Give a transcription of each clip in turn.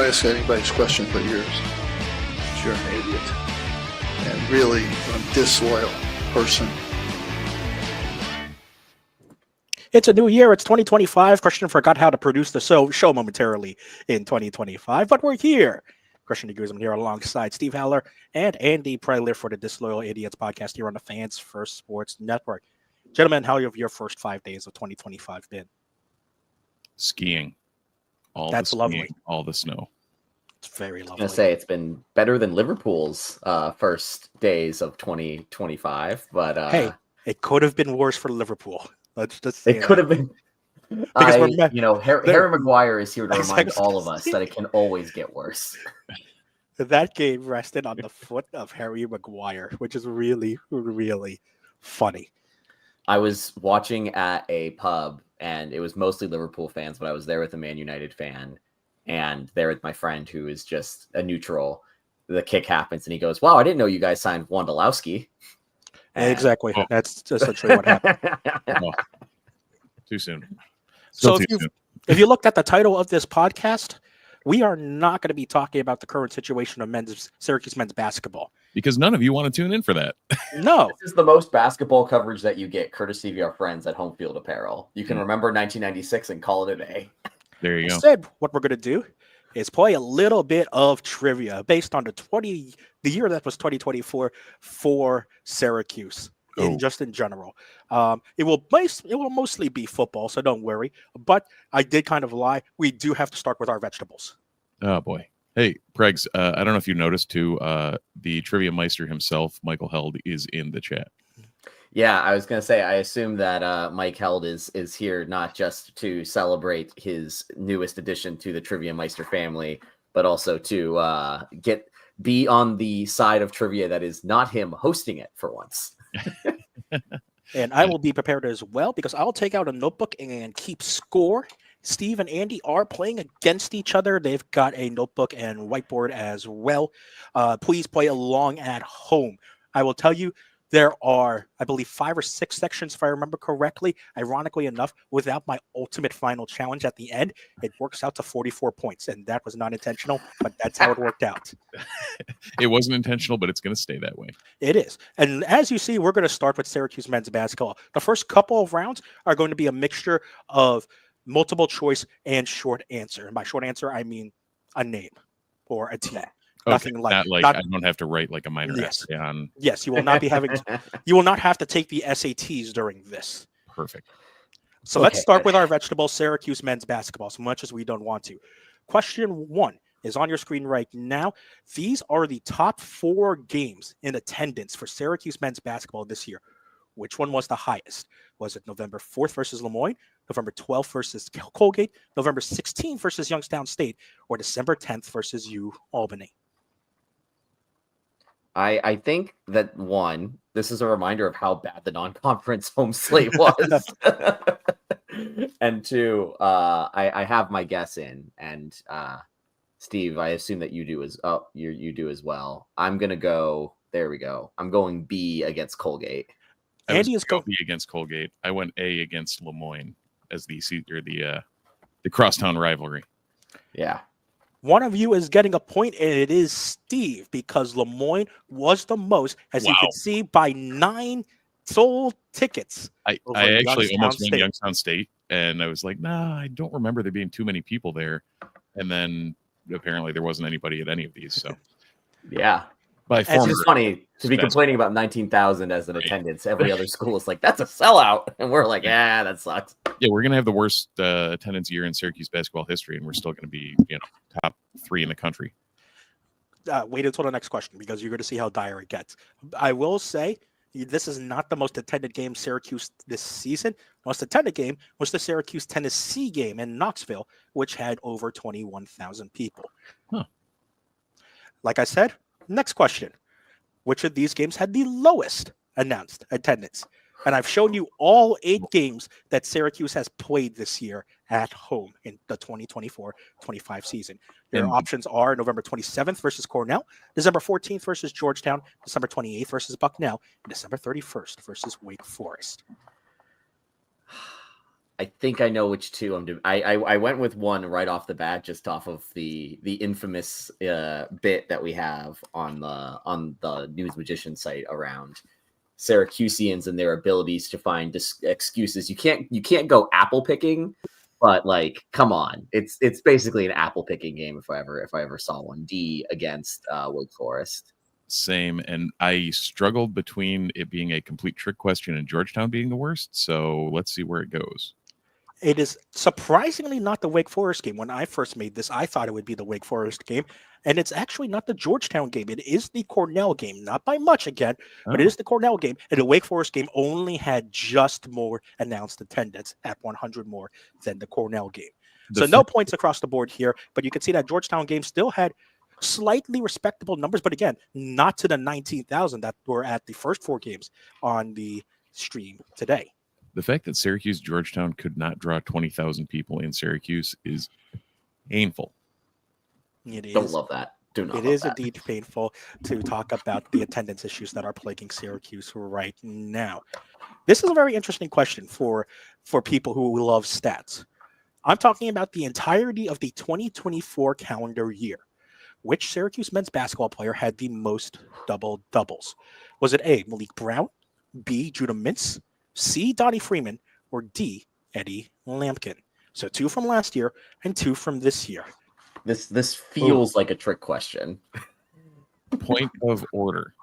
ask anybody's question but yours. You're an idiot. And really a disloyal person. It's a new year. It's 2025. Christian forgot how to produce the show momentarily in 2025, but we're here. Christian DeGuzman here alongside Steve Haller and Andy Preller for the Disloyal Idiots podcast here on the Fans First Sports Network. Gentlemen, how have your first 5 days of 2025 been? Skiing. That's lovely. All the snow. It's very lovely. I was going to say it's been better than Liverpool's first days of 2025, but hey, it could have been worse for Liverpool. Let's just say it could have been. Harry Maguire is here to remind all of us that it can always get worse. That game rested on the foot of Harry Maguire, which is really, really funny. I was watching at a pub, and it was mostly Liverpool fans, but I was there with a Man United fan, and there with my friend who is just a neutral. The kick happens, and he goes, "Wow, I didn't know you guys signed Wondolowski." Exactly. That's essentially what happened. Oh, too soon. So if you looked at the title of this podcast, we are not going to be talking about the current situation of Syracuse men's basketball. Because none of you want to tune in for that. No. This is the most basketball coverage that you get, courtesy of our friends at Home Field Apparel. You can remember 1996 and call it a day. There you go. Instead, what we're going to do is play a little bit of trivia based on the year that was 2024 for Syracuse. Just in general, it will mostly be football, so don't worry. But I did kind of lie. We do have to start with our vegetables. Oh boy! Hey, Pregs. I don't know if you noticed too. The trivia meister himself, Michael Held, is in the chat. Yeah, I was gonna say. I assume that Mike Held is here not just to celebrate his newest addition to the Trivia Meister family, but also to be on the side of trivia that is not him hosting it for once. And I will be prepared as well because I'll take out a notebook and keep score. Steve and Andy are playing against each other. They've got a notebook and whiteboard as well. Please play along at home. I will tell you, there are, I believe, 5 or 6 sections, if I remember correctly. Ironically enough, without my ultimate final challenge at the end, it works out to 44 points. And that was not intentional, but that's how it worked out. It wasn't intentional, but it's going to stay that way. It is. And as you see, we're going to start with Syracuse men's basketball. The first couple of rounds are going to be a mixture of multiple choice and short answer. And by short answer, I mean a name or a team. Nothing I don't have to write like a minor essay on. Yes, you will not be having. You will not have to take the SATs during this. Perfect. So let's start with our vegetables, Syracuse men's basketball, as much as we don't want to. Question 1 is on your screen right now. These are the top 4 games in attendance for Syracuse men's basketball this year. Which one was the highest? Was it November 4th versus Lemoyne, November 12th versus Colgate, November 16th versus Youngstown State, or December 10th versus U-Albany? I think that this is a reminder of how bad the non-conference home slate was. And 2, I have my guess in, and Steve, I assume that you do you do as well. I'm gonna go. There we go. I'm going B against Colgate. Andy is going B against Colgate. I went A against Lemoyne as the crosstown rivalry. Yeah. One of you is getting a point, and it is Steve, because Lemoyne was the most, as you can see, by 9 sold tickets. I actually almost went Youngstown State, and I was like, nah, I don't remember there being too many people there. And then apparently there wasn't anybody at any of these. So, yeah. It's just funny to be complaining about 19,000 as an attendance. Every other school is like, that's a sellout. And we're like, yeah, that sucks. Yeah, we're going to have the worst attendance year in Syracuse basketball history, and we're still going to be, top 3 in the country. Wait until the next question, because you're going to see how dire it gets. I will say, this is not the most attended game Syracuse this season. The most attended game was the Syracuse-Tennessee game in Knoxville, which had over 21,000 people. Huh. Like I said, next question. Which of these games had the lowest announced attendance? And I've shown you all 8 games that Syracuse has played this year at home in the 2024-25 season. Their options are November 27th versus Cornell, December 14th versus Georgetown, December 28th versus Bucknell, and December 31st versus Wake Forest. I think I know which two I'm doing. I went with one right off the bat, just off of the infamous bit that we have on the News Magician site around Syracuseans and their abilities to find excuses. You can't go apple picking, but like, come on, it's basically an apple picking game if I ever saw one. D against Wake Forest. Same, and I struggled between it being a complete trick question and Georgetown being the worst. So let's see where it goes. It is surprisingly not the Wake Forest game. When I first made this, I thought it would be the Wake Forest game, and it's actually not the Georgetown game. It is the Cornell game, not by much again, but it is the Cornell game. And the Wake Forest game only had just more announced attendance at 100 more than the Cornell game. So no points across the board here, but you can see that Georgetown game still had slightly respectable numbers, but again, not to the 19,000 that were at the first 4 games on the stream today. The fact that Syracuse Georgetown could not draw 20,000 people in Syracuse is painful. It is. Don't love that. Do not. It is indeed painful to talk about the attendance issues that are plaguing Syracuse right now. This is a very interesting question for people who love stats. I'm talking about the entirety of the 2024 calendar year. Which Syracuse men's basketball player had the most double-doubles? Was it A, Malik Brown, B, Judah Mintz, C, Donnie Freeman, or D, Eddie Lampkin? So 2 from last year and 2 from this year. This feels like a trick question. Point of order.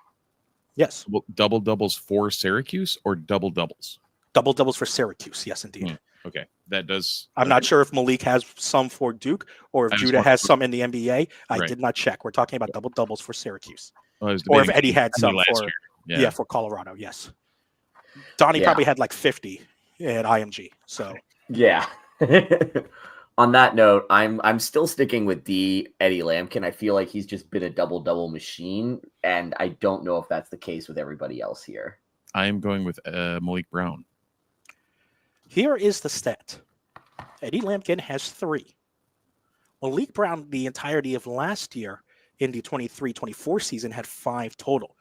Yes. Double doubles for Syracuse or double doubles? Double doubles for Syracuse. Yes, indeed. Okay. That does. I'm not sure if Malik has some for Duke or if Judah has some in the NBA. I did not check. We're talking about double doubles for Syracuse. Or if Eddie had some for, year. For Colorado. Yes. Donnie probably had like 50 at IMG. So yeah. On that note, I'm still sticking with D, Eddie Lampkin. I feel like he's just been a double-double machine, and I don't know if that's the case with everybody else here. I'm going with Malik Brown. Here is the stat. Eddie Lampkin has 3. Malik Brown, the entirety of last year in the 23-24 season, had 5 total.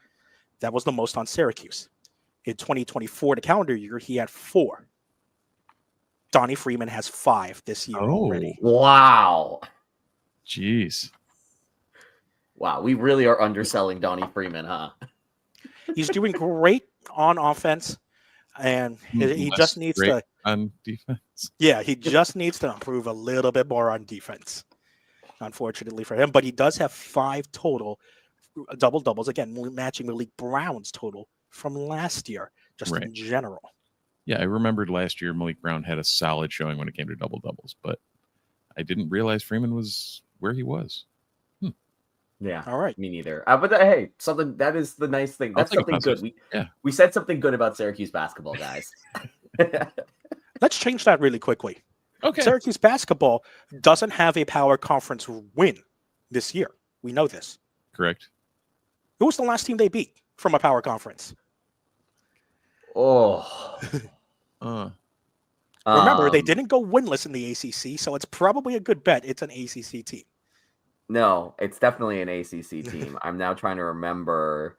That was the most on Syracuse. In 2024, the calendar year, he had 4. Donnie Freeman has 5 this year already. Wow. Jeez. Wow, we really are underselling Donnie Freeman, huh? He's doing great on offense, and he just needs to on defense. Yeah, he just needs to improve a little bit more on defense, unfortunately for him. But he does have 5 total double doubles, again, matching Malik Brown's total from last year, just in general. Yeah, I remembered last year Malik Brown had a solid showing when it came to double doubles, but I didn't realize Freeman was where he was. Yeah. All right. Me neither. But hey, something that is the nice thing. That's something good. We said something good about Syracuse basketball, guys. Let's change that really quickly. Okay. Syracuse basketball doesn't have a power conference win this year. We know this. Correct. Who was the last team they beat from a power conference? Remember, they didn't go winless in the ACC, so it's probably a good bet. It's an ACC team. No, it's definitely an ACC team. I'm now trying to remember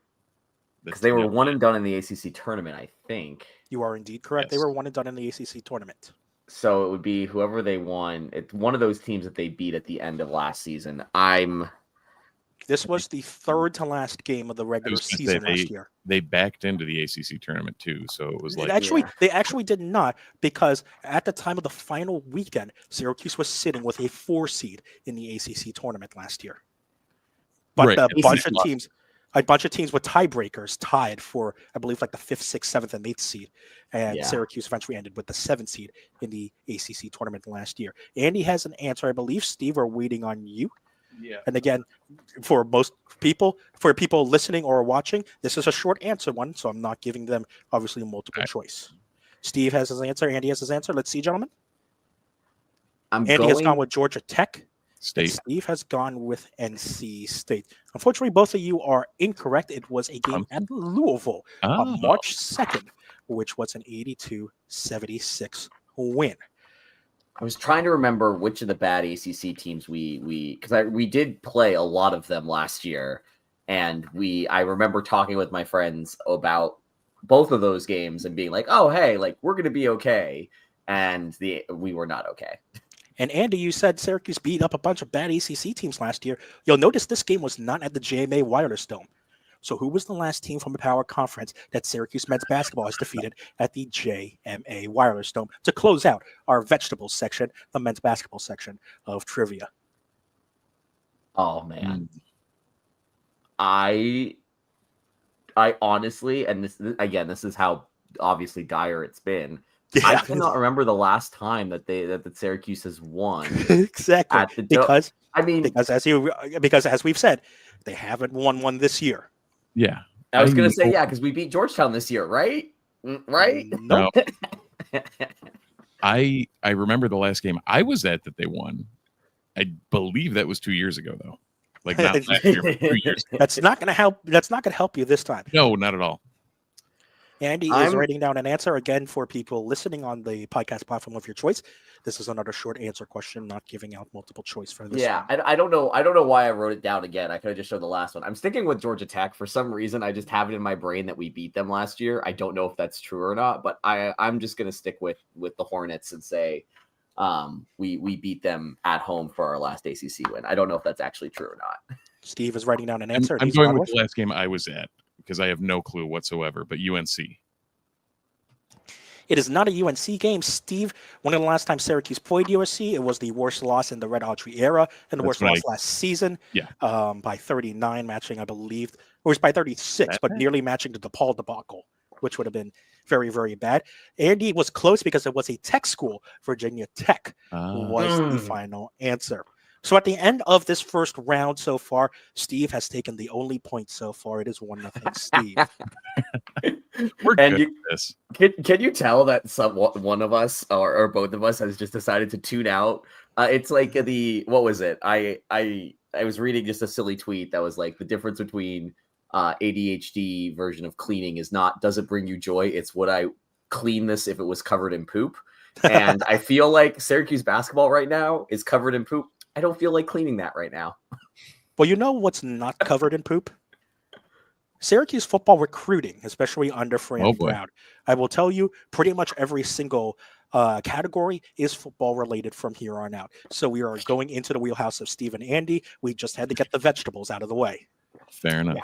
because they were one and done in the ACC tournament, I think. You are indeed correct. Yes. They were one and done in the ACC tournament. So it would be whoever they won. It's one of those teams that they beat at the end of last season. This was the 3rd to last game of the regular season last year. They backed into the ACC tournament too, so it was like they actually did not, because at the time of the final weekend, Syracuse was sitting with a 4 seed in the ACC tournament last year. But a bunch of teams with tiebreakers tied for, I believe, like the 5th, 6th, 7th, and 8th seed, and Syracuse eventually ended with the 7th seed in the ACC tournament last year. Andy has an answer, I believe. Steve, we're waiting on you. Yeah. And again, for people listening or watching, this is a short answer one, so I'm not giving them obviously a multiple choice. Steve has his answer. Andy has his answer. Let's see, gentlemen. Andy has gone with Georgia Tech. State. Steve has gone with NC State. Unfortunately, both of you are incorrect. It was a game at Louisville on March 2nd, which was an 82-76 win. I was trying to remember which of the bad ACC teams we did play a lot of them last year, and I remember talking with my friends about both of those games and being like, oh hey, like we're gonna be okay, and we were not okay. And Andy, you said Syracuse beat up a bunch of bad ACC teams last year. You'll notice this game was not at the JMA Wireless Dome. So who was the last team from the Power Conference that Syracuse men's basketball has defeated at the JMA Wireless Dome to close out our vegetables section, the men's basketball section of trivia? Oh man. I honestly, and this is how obviously dire it's been. Yeah. I cannot remember the last time that Syracuse has won. Exactly. At the because because as we've said, they haven't won one this year. Yeah. I was gonna say because we beat Georgetown this year, right? Right? Nope. No. I remember the last game I was at that they won. I believe that was 2 years ago, though. Like not last year, but 2 years ago. That's not gonna help you this time. No, not at all. Andy is writing down an answer again for people listening on the podcast platform of your choice. This is another short answer question, not giving out multiple choice for this. Yeah, I don't know why I wrote it down again. I could have just showed the last one. I'm sticking with Georgia Tech for some reason. I just have it in my brain that we beat them last year. I don't know if that's true or not, but I'm just gonna stick with the Hornets and say we beat them at home for our last ACC win. I don't know if that's actually true or not. Steve is writing down an answer. I'm going with the last game I was at because I have no clue whatsoever, but UNC. It is not a UNC game. Steve, one of the last times Syracuse played USC, it was the worst loss in the Red Autry era and the worst loss last season. Yeah. By 39, matching, I believe. It was by 36, but nearly matching the DePaul debacle, which would have been very, very bad. Andy was close because it was a tech school. Virginia Tech was the final answer. So at the end of this first round so far, Steve has taken the only point so far. It is 1-0 Steve. We're And good at this. Can you tell that one of us or both of us has just decided to tune out? It's like what was it? I was reading just a silly tweet that was like the difference between ADHD version of cleaning is not does it bring you joy? It's would I clean this if it was covered in poop? And I feel like Syracuse basketball right now is covered in poop. I don't feel like cleaning that right now. Well, you know what's not covered in poop? Syracuse football recruiting, especially under Fran Brown. I will tell you, pretty much every single category is football related from here on out. So we are going into the wheelhouse of Steve and Andy. We just had to get the vegetables out of the way. Fair enough. Yeah.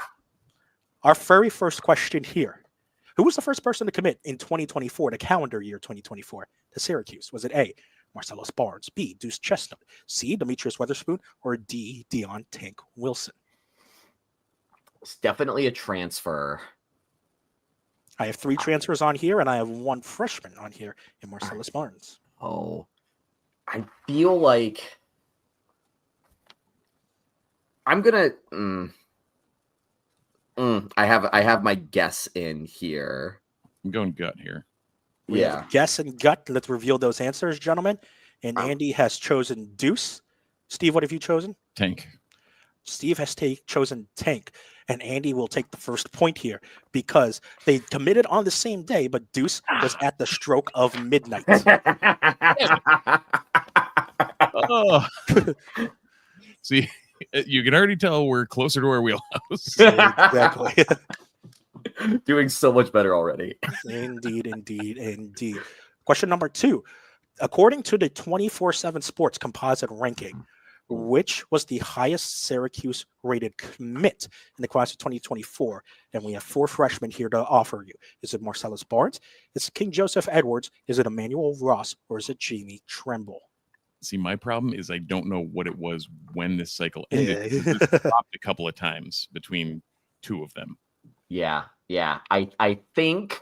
Our very first question here. Who was the first person to commit in 2024, the calendar year 2024, to Syracuse? Was it A, Marcellus Barnes, B, Deuce Chestnut, C, Demetrius Weatherspoon, or D, Deion Tank Wilson? It's definitely a transfer. I have 3 transfers on here, and I have 1 freshman on here in Marcellus Barnes. Oh, I feel like I'm gonna. I have my guess in here. I'm going gut here. We have guess and gut. Let's reveal those answers, gentlemen. And Andy has chosen Deuce. Steve, what have you chosen? Tank. Steve has chosen Tank. And Andy will take the first point here because they committed on the same day, but Deuce was at the stroke of midnight. Oh. See, you can already tell we're closer to our wheelhouse. Exactly. Doing so much better already. Indeed. Question number 2. According to the 24/7 Sports composite ranking, which was the highest Syracuse rated commit in the class of 2024? And we have 4 freshmen here to offer you. Is it Marcellus Barnes? Is it King Joseph Edwards? Is it Emmanuel Ross? Or is it Jamie Tremble? See, my problem is I don't know what it was when this cycle ended. It dropped a couple of times between 2 of them. Yeah. I think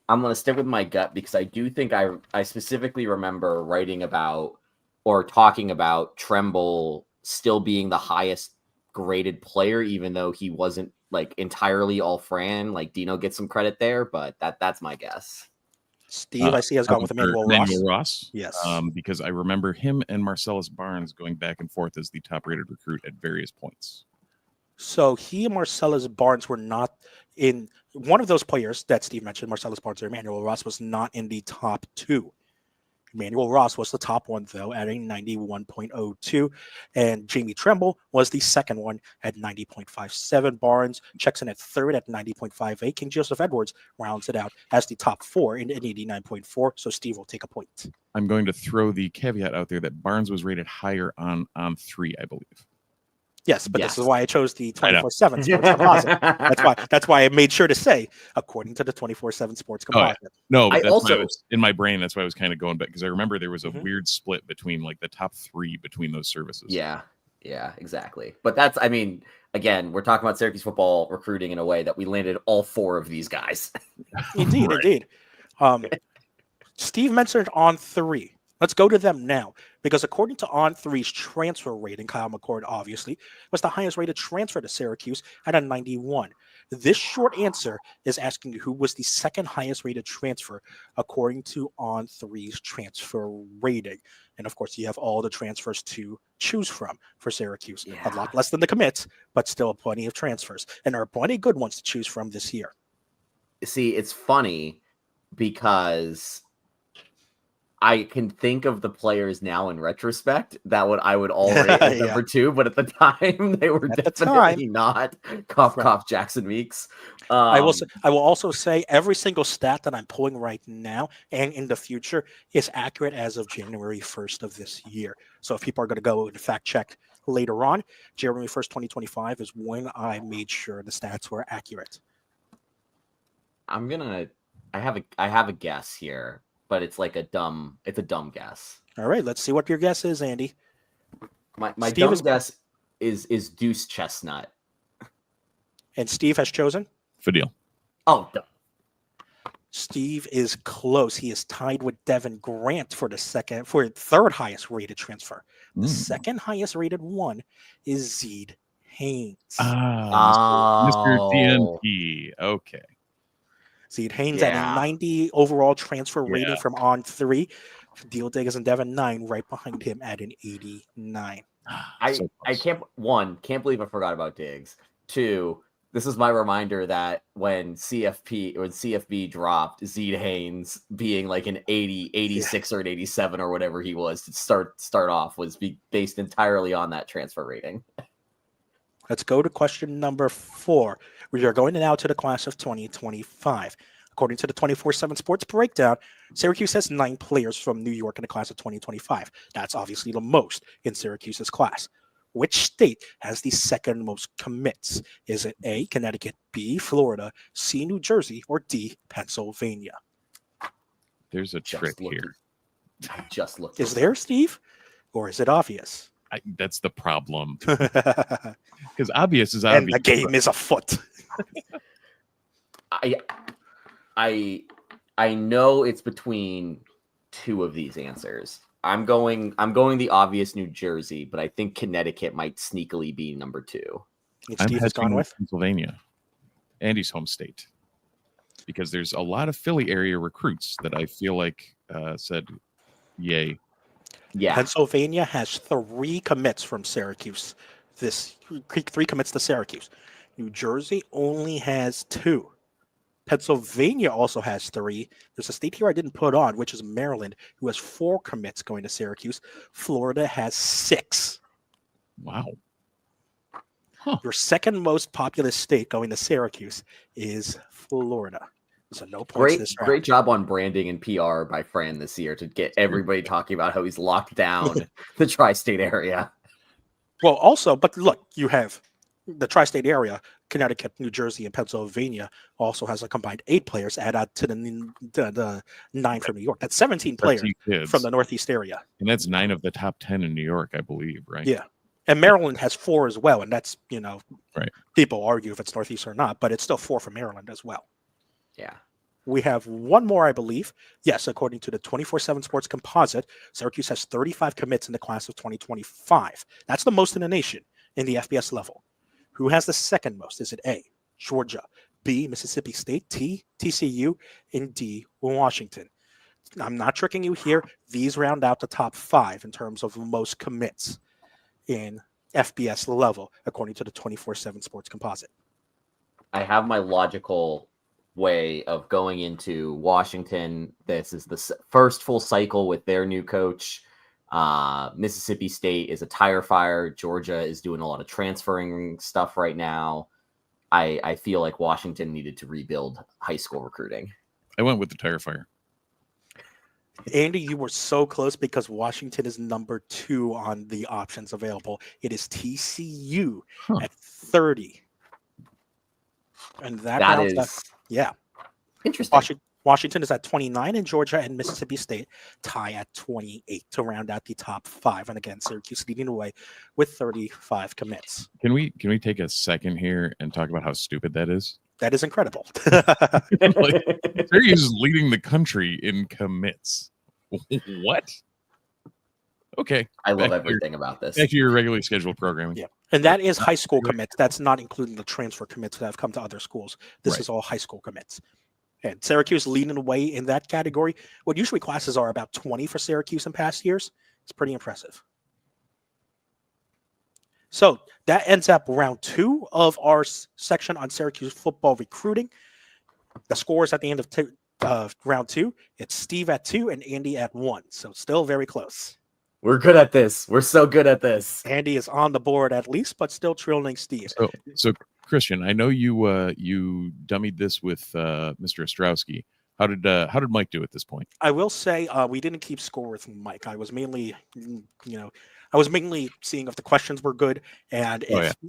I'm going to stick with my gut because I do think I specifically remember writing about or talking about Tremble still being the highest graded player, even though he wasn't like entirely all Fran. Like Dino gets some credit there, but that's my guess. Steve, I see, has gone with Emmanuel Ross. Yes. Because I remember him and Marcellus Barnes going back and forth as the top rated recruit at various points. So he and Marcellus Barnes were not in one of those players that Steve mentioned, Marcellus Barnes or Emmanuel Ross, was not in the top 2. Emmanuel Ross was the top one, though, at a 91.02. And Jamie Tremble was the second one at 90.57. Barnes checks in at third at 90.58. King Joseph Edwards rounds it out as the top four in 89.4. So Steve will take a point. I'm going to throw the caveat out there that Barnes was rated higher on 3, I believe. Yes, but Yes. this is why I chose the 24/7 Sports Composite. That's why I made sure to say, according to the 24/7 Sports Composite. No, but I that's why also- I was in my brain. That's why I was kind of going back because I remember there was a Mhm. weird split between like the top 3 between those services. Yeah, exactly. But that's, I mean, again, we're talking about Syracuse football recruiting in a way that we landed all 4 of these guys. Indeed, Right. indeed. Steve mentioned On 3. Let's go to them now, because according to On 3's transfer rating, Kyle McCord obviously was the highest rated transfer to Syracuse at a 91. This short answer is asking who was the second highest rated transfer according to On 3's transfer rating. And of course, you have all the transfers to choose from for Syracuse. A Yeah. lot less than the commits, but still plenty of transfers. And there are plenty of good ones to choose from this year. See, it's funny because I can think of the players now in retrospect that I would all rate as Yeah. number 2, but at the time they were At the definitely time. not. Cough, Right. cough, Jackson Meeks. I will also say every single stat that I'm pulling right now and in the future is accurate as of January 1st of this year. So if people are going to go and fact check later on, January 1st, 2025 is when I made sure the stats were accurate. I have a guess here, but it's a dumb guess. All right, let's see what your guess is, Andy. My Steve dumb is- guess is Deuce Chestnut. And Steve has chosen. Fadil. Oh, duh. Steve is close. He is tied with Devin Grant for third highest rated transfer. The second highest rated one is Zeed Haynes. Mr. Oh. DNP. Okay. Zeed Haynes at Yeah. a 90 overall transfer rating Yeah. from On 3. Deal Diggers and Devin 9 right behind him at an 89. I So close. can't believe I forgot about Diggs. 2, this is my reminder that when CFB dropped, Zeed Haynes being like an 80, 86 or an 87 or whatever he was to start off was based entirely on that transfer rating. Let's go to question number 4. We are going now to the class of 2025. According to the 24/7 Sports Breakdown, Syracuse has 9 players from New York in the class of 2025. That's obviously the most in Syracuse's class. Which state has the second most commits? Is it A, Connecticut, B, Florida, C, New Jersey, or D, Pennsylvania? There's a trick looked here. I just looked. Is there, Steve? Or is it obvious? That's the problem. And Because obvious is obvious. the game is afoot. I know it's between 2 of these answers. I'm going the obvious New Jersey, but I think Connecticut might sneakily be number 2. And I'm Steve has gone hedging with? Pennsylvania, Andy's home state, because there's a lot of Philly area recruits that I feel like said, "Yay!" Yeah. Pennsylvania has 3 commits from Syracuse. 3 commits to Syracuse. New Jersey only has 2. Pennsylvania also has 3. There's a state here I didn't put on, which is Maryland, who has 4 commits going to Syracuse. Florida has 6. Wow. Your second most populous state going to Syracuse is Florida. So no points this round. Great job on branding and PR by Fran this year to get everybody talking about how he's locked down the tri-state area. Well, also, but look, you have the tri-state area, Connecticut, New Jersey, and Pennsylvania also has a combined 8 players added to the 9 from New York. That's 17 players 13 kids. from the Northeast area. And that's 9 of the top 10 in New York, I believe, right? Yeah. And Maryland has 4 as well. And that's, Right. people argue if it's Northeast or not, but it's still 4 from Maryland as well. Yeah. We have one more, I believe. Yes, according to the 24/7 Sports Composite, Syracuse has 35 commits in the class of 2025. That's the most in the nation in the FBS level. Who has the second most? Is it A, Georgia, B, Mississippi State, TCU, and D, Washington? I'm not tricking you here. These round out the top 5 in terms of most commits in FBS level, according to the 24/7 Sports Composite. I have my logical way of going into Washington. This is the first full cycle with their new coach. Mississippi State is a tire fire. Georgia is doing a lot of transferring stuff right now. I feel like Washington needed to rebuild high school recruiting. I went with the tire fire. Andy, you were so close because Washington is number 2 on the options available. It is TCU at 30. And that rounds up. Yeah. Interesting. Washington is at 29, and Georgia and Mississippi State tie at 28 to round out the top 5. And again, Syracuse leading the way with 35 commits. Can we take a second here and talk about how stupid that is? That is incredible. Like, Syracuse is leading the country in commits. What? Okay. I love everything about this. Back to your regularly scheduled programming. Yeah. And that is high school commits. That's not including the transfer commits that have come to other schools. This Right. is all high school commits. And Syracuse leading the way in that category. What usually classes are about 20 for Syracuse in past years. It's pretty impressive. So that ends up round 2 of our section on Syracuse football recruiting. The scores at the end of round 2, it's Steve at 2 and Andy at 1. So still very close. We're good at this. We're so good at this. Andy is on the board at least, but still trailing Steve. So Christian, I know you dummied this with Mr. Ostrowski. How did Mike do at this point? I will say we didn't keep score with Mike. I was mainly, seeing if the questions were good and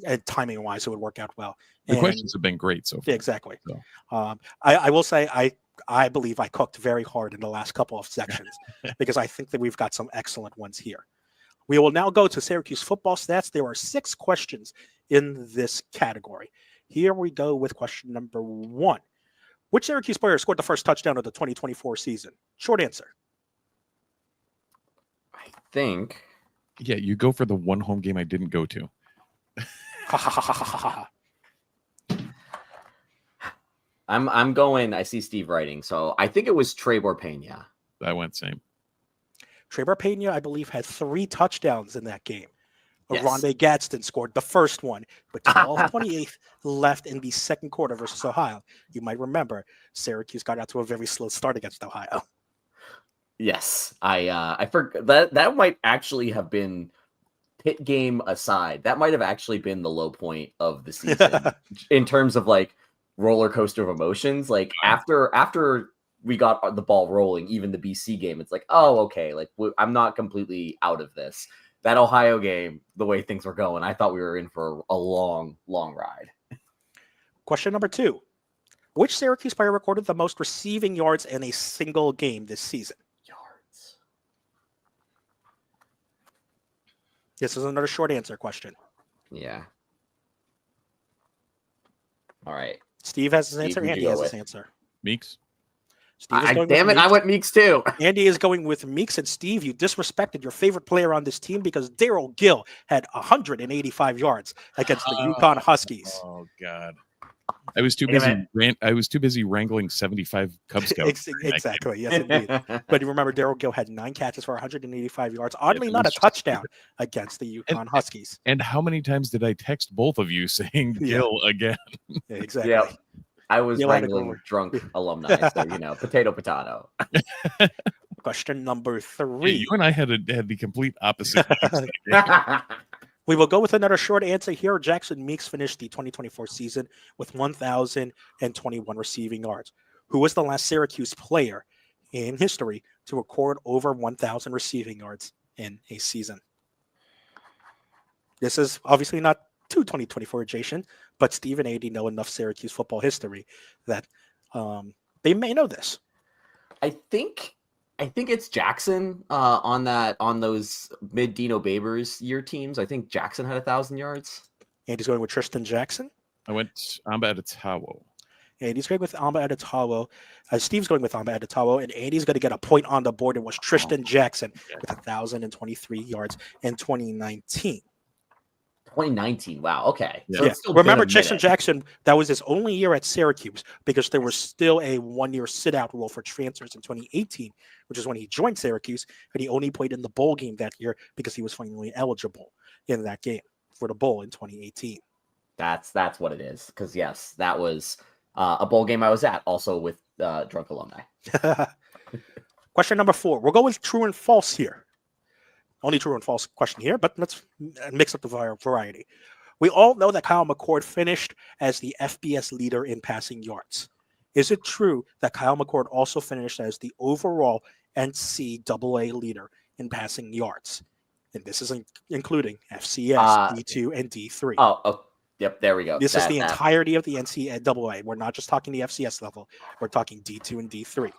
and timing wise it would work out well. The questions have been great so far. Yeah, exactly. So. I will say I believe I cooked very hard in the last couple of sections because I think that we've got some excellent ones here. We will now go to Syracuse football stats. There are 6 questions in this category. Here we go with question number 1. Which Syracuse player scored the first touchdown of the 2024 season? Short answer. I think. Yeah, you go for the one home game I didn't go to. I'm going. I see Steve writing, so I think it was Trebor Pena. I went same. Trebor Pena, I believe, had 3 touchdowns in that game. Yes. Rondé Gadsden scored the first one, but 12:28 left in the second quarter versus Ohio. You might remember Syracuse got out to a very slow start against Ohio. Yes, I forgot that might actually have been, Pitt game aside, that might have actually been the low point of the season in terms of like roller coaster of emotions. Like after we got the ball rolling, even the BC game, it's like, oh, okay, like I'm not completely out of this. That Ohio game, the way things were going, I thought we were in for a long, long ride. Question number 2. Which Syracuse player recorded the most receiving yards in a single game this season? Yards. This is another short answer question. Yeah. All right. Steve has his answer. Steve, Andy has his answer. Meeks? Steve is going Damn with it, I Meeks. went Meeks too. Andy is going with Meeks, and Steve, you disrespected your favorite player on this team because Daryl Gill had 185 yards against the UConn Huskies. Oh God. I was too busy wrangling 75 Cub Scouts. Exactly. Yes, indeed. But you remember Daryl Gill had 9 catches for 185 yards. Oddly, not a touchdown against the UConn Huskies. And how many times did I text both of you saying Gill again? Yeah, exactly. Yeah. I was You'll have to wrangling go- drunk alumni, so potato. Question number Yeah, 3. you and I had the complete opposite. We will go with another short answer here. Jackson Meeks finished the 2024 season with 1,021 receiving yards. Who was the last Syracuse player in history to record over 1,000 receiving yards in a season? This is obviously not too 2024 adjacent, but Steve and AD know enough Syracuse football history that they may know this. I think it's Jackson on those mid Dino Babers year teams. I think Jackson had 1,000 yards. Andy's going with Tristan Jackson. I went Amba Adetawo. Andy's going with Amba Adetawo. Steve's going with Amba Adetawo, and Andy's going to get a point on the board. It was Tristan Jackson with 1,023 yards in 2019. 2019. Wow. Okay. Yeah. So Yeah. it's still been Remember, a Tristan minute. Jackson, that was his only year at Syracuse because there was still a 1-year sit-out rule for transfers in 2018, which is when he joined Syracuse, and he only played in the bowl game that year because he was finally eligible in that game for the bowl in 2018. That's what it is. Because yes, that was A bowl game I was at, also with drunk alumni. Question number 4. We'll go with true and false here. Only true and false question here, but let's mix up the variety. We all know that Kyle McCord finished as the FBS leader in passing yards. Is it true that Kyle McCord also finished as the overall NCAA leader in passing yards? And this is including FCS, D2, and D3. Oh, yep, there we go. This is the entirety of the NCAA. We're not just talking the FCS level. We're talking D2 and D3.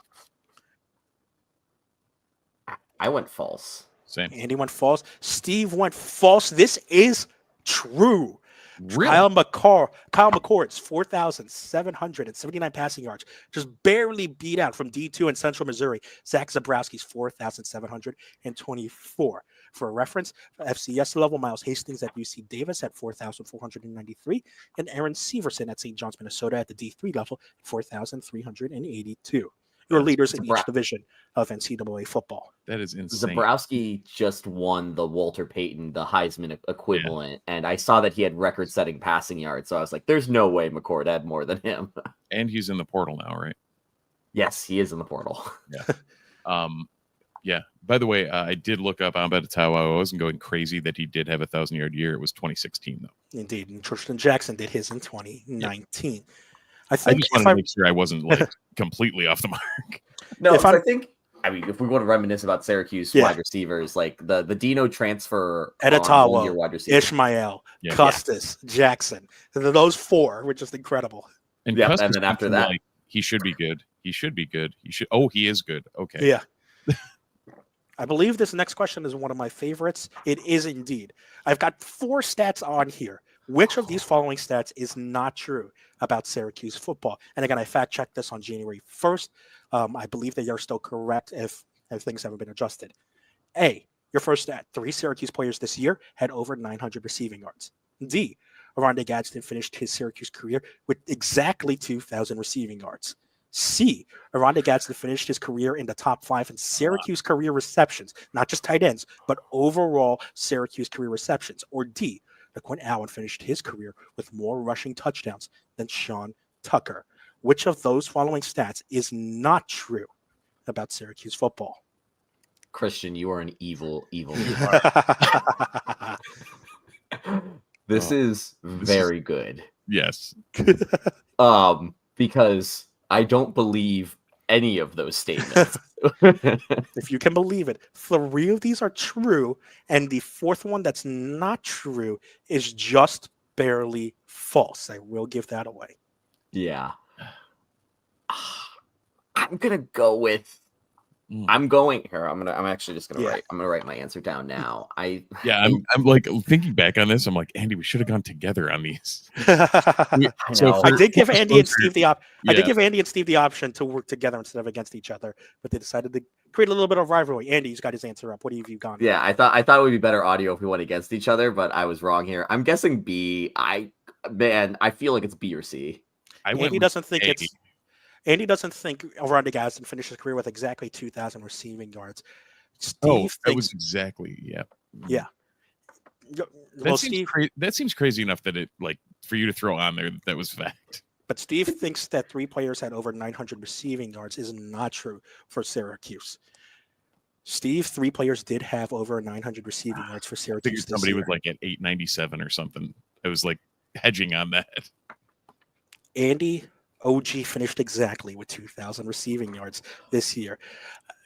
I went false. Same. Andy went false. Steve went false. This is true. Really? Kyle McCord's 4,779 passing yards just barely beat out from D2 in Central Missouri. Zach Zabrowski's 4,724. For reference, FCS level, Miles Hastings at UC Davis at 4,493, and Aaron Severson at St. John's, Minnesota at the D3 level, 4,382. Your leaders in each division of NCAA football. That is insane. Zabrowski just won the Walter Payton, the Heisman equivalent, and I saw that he had record-setting passing yards, so I was like, there's no way McCord had more than him. And he's in the portal now, right? Yes, he is in the portal. Yeah. Yeah. By the way, I did look up Ambedatawa. I wasn't going crazy that he did have a 1,000-yard year. It was 2016, though. Indeed. And Tristan Jackson did his in 2019. Yeah. I just wanted to make sure I wasn't like completely off the mark. No, I think, if we want to reminisce about Syracuse wide receivers, like the Dino transfer, Edatawa, Ishmael, Custis, Jackson, those 4 were just incredible. And then after that, like, he should be good. He should be good. He is good. Okay. Yeah. I believe this next question is one of my favorites. It is indeed. I've got 4 stats on here. Which of these following stats is not true about Syracuse football? And again, I fact-checked this on January 1st. I believe they are still correct if things haven't been adjusted. A, your first stat, 3 Syracuse players this year had over 900 receiving yards. D, Oronde Gadsden finished his Syracuse career with exactly 2,000 receiving yards. C, Oronde Gadsden finished his career in the top 5 in Syracuse career receptions, not just tight ends, but overall Syracuse career receptions. Or D, LeQuint Allen finished his career with more rushing touchdowns than Sean Tucker. Which of those following stats is not true about Syracuse football? Christian, you are an evil, evil. This is very good. Yes. Because I don't believe any of those statements. If you can believe it, 3 of these are true, and the 4th one that's not true is just barely false. I will give that away. Yeah. I'm gonna go with. I'm actually just gonna write. I'm gonna write my answer down now. I'm like thinking back on this. I'm like, Andy, we should have gone together on these. I did give Andy and Steve the option to work together instead of against each other, but they decided to create a little bit of rivalry. Andy's got his answer up. What have you gone? Yeah, I thought it would be better audio if we went against each other, but I was wrong here. I'm guessing B. I feel like it's B or C. Andy doesn't think Oronde Gadsden finished his career with exactly 2,000 receiving yards. Steve that was exactly, yeah. Yeah. That seems crazy enough that it, like, for you to throw on there, that was fact. But Steve thinks that 3 players had over 900 receiving yards is not true for Syracuse. Steve, 3 players did have over 900 receiving yards for Syracuse. I figured somebody was like at 897 or something. I was like hedging on that. Andy, OG finished exactly with 2,000 receiving yards this year.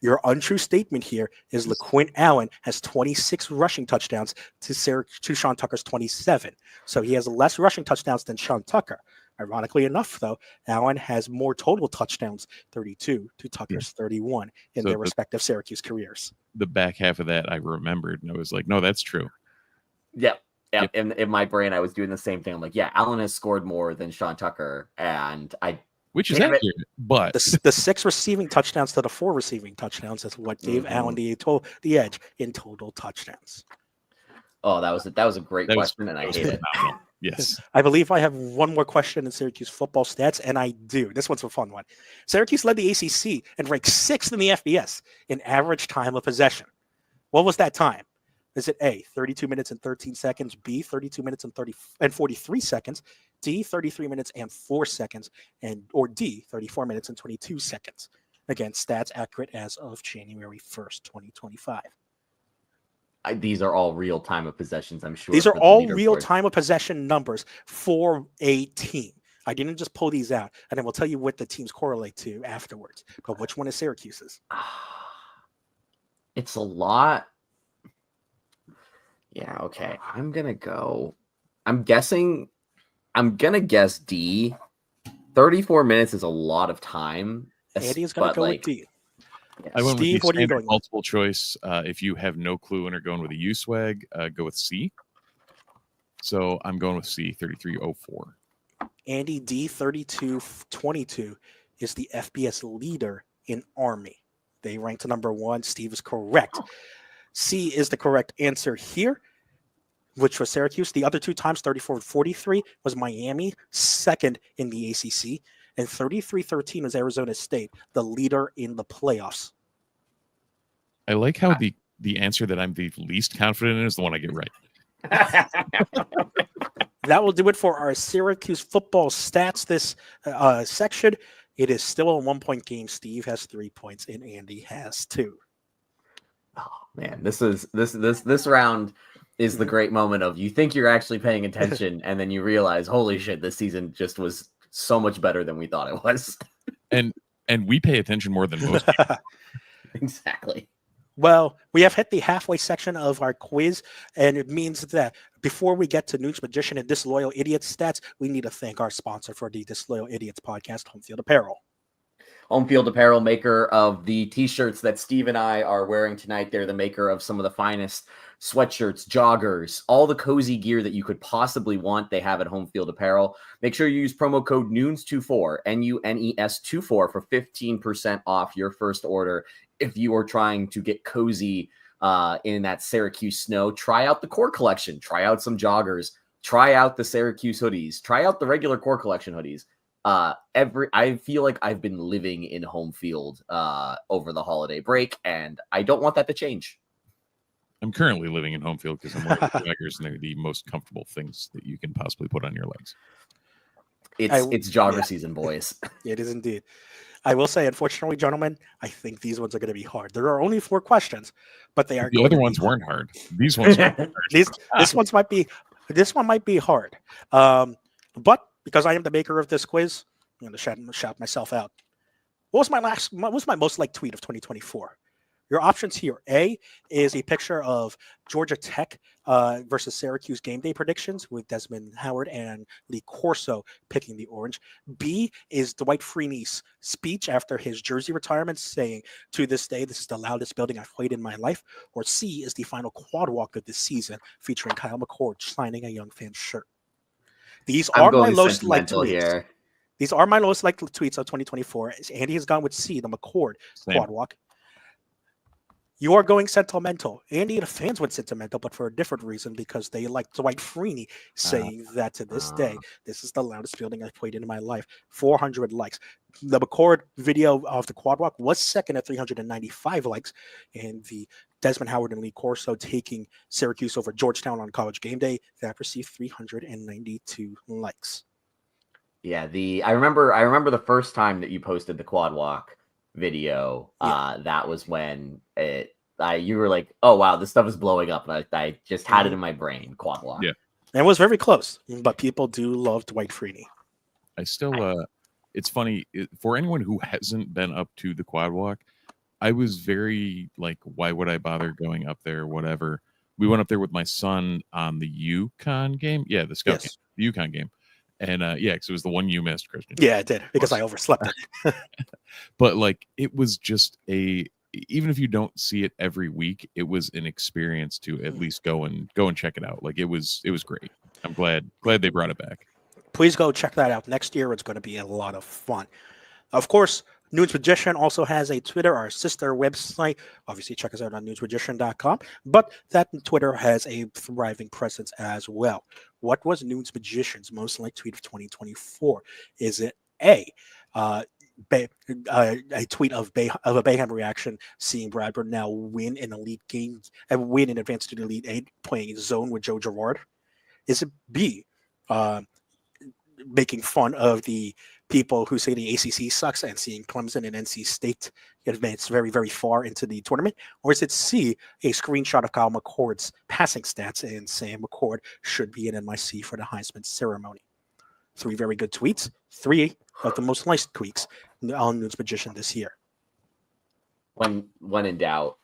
Your untrue statement here is LeQuint Allen has 26 rushing touchdowns to Sean Tucker's 27. So he has less rushing touchdowns than Sean Tucker. Ironically enough, though, Allen has more total touchdowns, 32, to Tucker's 31 in their respective Syracuse careers. The back half of that I remembered, and I was like, no, that's true. Yep. In my brain, I was doing the same thing. I'm like, yeah, Allen has scored more than Sean Tucker, which is accurate, but the 6 receiving touchdowns to the 4 receiving touchdowns is what gave Allen the edge in total touchdowns. Oh, that was a great question, and I hate it. Yes. I believe I have one more question in Syracuse football stats, and I do. This one's a fun one. Syracuse led the ACC and ranked 6th in the FBS in average time of possession. What was that time? Is it A, 32 minutes and 13 seconds, B, 32 minutes and 43 seconds, D, 33 minutes and 4 seconds, or D, 34 minutes and 22 seconds. Again, stats accurate as of January 1st, 2025. These are all real time of possessions, I'm sure. These are for the all leaderboard. real time of possession numbers for a team. I didn't just pull these out, and then we'll tell you what the teams correlate to afterwards. But which one is Syracuse's? It's a lot. Yeah, okay. I'm gonna guess D. 34 minutes is a lot of time. Andy's gonna go with D. Yes. I went Steve, with the what are you standard going with? multiple choice. If you have no clue and are going with a U swag, go with C. So I'm going with C, 3304. Andy, D, 3222 is the FBS leader in Army. They ranked number 1. Steve is correct. C is the correct answer here, which was Syracuse. The other 2 times, 34-43, was Miami, second in the ACC, and 33-13 was Arizona State, the leader in the playoffs. I like how the answer that I'm the least confident in is the one I get right. That will do it for our Syracuse football stats this section. It is still a 1-point game. Steve has 3 points and Andy has 2. Oh man, this round is the great moment of you think you're actually paying attention and then you realize, holy shit, this season just was so much better than we thought it was. And we pay attention more than most people. Exactly. Well, we have hit the halfway section of our quiz, and it means that before we get to Nudes Magician and Disloyal Idiots stats, we need to thank our sponsor for the Disloyal Idiots podcast, Home Field Apparel. Home Field Apparel, maker of the t-shirts that Steve and I are wearing tonight. They're the maker of some of the finest sweatshirts, joggers, all the cozy gear that you could possibly want. They have at Home Field Apparel. Make sure you use promo code NUNES24, NUNES24 for 15% off your first order. If you are trying to get cozy in that Syracuse snow, try out the core collection, try out some joggers, try out the Syracuse hoodies, try out the regular core collection hoodies. I feel like I've been living in home field over the holiday break, and I don't want that to change. I'm currently living in home field because I'm wearing the joggers and they're the most comfortable things that you can possibly put on your legs. It's jogger season, boys. It is indeed. I will say, unfortunately, gentlemen, I think these ones are going to be hard. There are only 4 questions, but they are. The other ones weren't hard. These ones. This one might be hard. But because I am the maker of this quiz, I'm going to shout myself out. What was my most liked tweet of 2024? Your options here. A is a picture of Georgia Tech versus Syracuse game day predictions with Desmond Howard and Lee Corso picking the Orange. B is Dwight Freeney's speech after his jersey retirement saying, "To this day, this is the loudest building I've played in my life." Or C is the final quad walk of this season featuring Kyle McCord signing a Young Fan shirt. These are my lowest liked tweets. Here. These are my lowest liked tweets of 2024. Andy has gone with C, the McCord quad walk. You are going sentimental. Andy and the fans went sentimental, but for a different reason, because they like Dwight Freeney saying that to this day, this is the loudest building I've played in my life. 400 likes. The McCord video of the quad walk was second at 395 likes, and the Desmond Howard and Lee Corso taking Syracuse over Georgetown on College game day, that received 392 likes. Yeah, I remember the first time that you posted the quad walk video. That was when you were like, "Oh wow, this stuff is blowing up," and I just had it in my brain. Quad walk. Yeah, and it was very close, but people do love Dwight Freeney. I still. It's funny for anyone who hasn't been up to the quad walk. I was very like, why would I bother going up there? Whatever. We went up there with my son on the UConn game. Yeah, the Scout game, the UConn game. And because it was the one you missed, Christian. Yeah, I did because I overslept it. But like, it was just even if you don't see it every week, it was an experience to at least go and check it out. Like it was great. I'm glad they brought it back. Please go check that out next year. It's going to be a lot of fun. Of course, Nudes Magician also has a Twitter, our sister website. Obviously, check us out on nudesmagician.com. But that Twitter has a thriving presence as well. What was Nudes Magician's most liked tweet of 2024? Is it A, a tweet of a Bayham reaction seeing Bradford now win an elite game and win in advance to the Elite Eight playing zone with Joe Girard? Is it B, making fun of the people who say the ACC sucks and seeing Clemson and NC State advance very, very far into the tournament? Or is it C, a screenshot of Kyle McCord's passing stats and saying McCord should be an NYC for the Heisman ceremony? 3 very good tweets, 3 of the most liked tweets on Nunes Magician this year. When in doubt,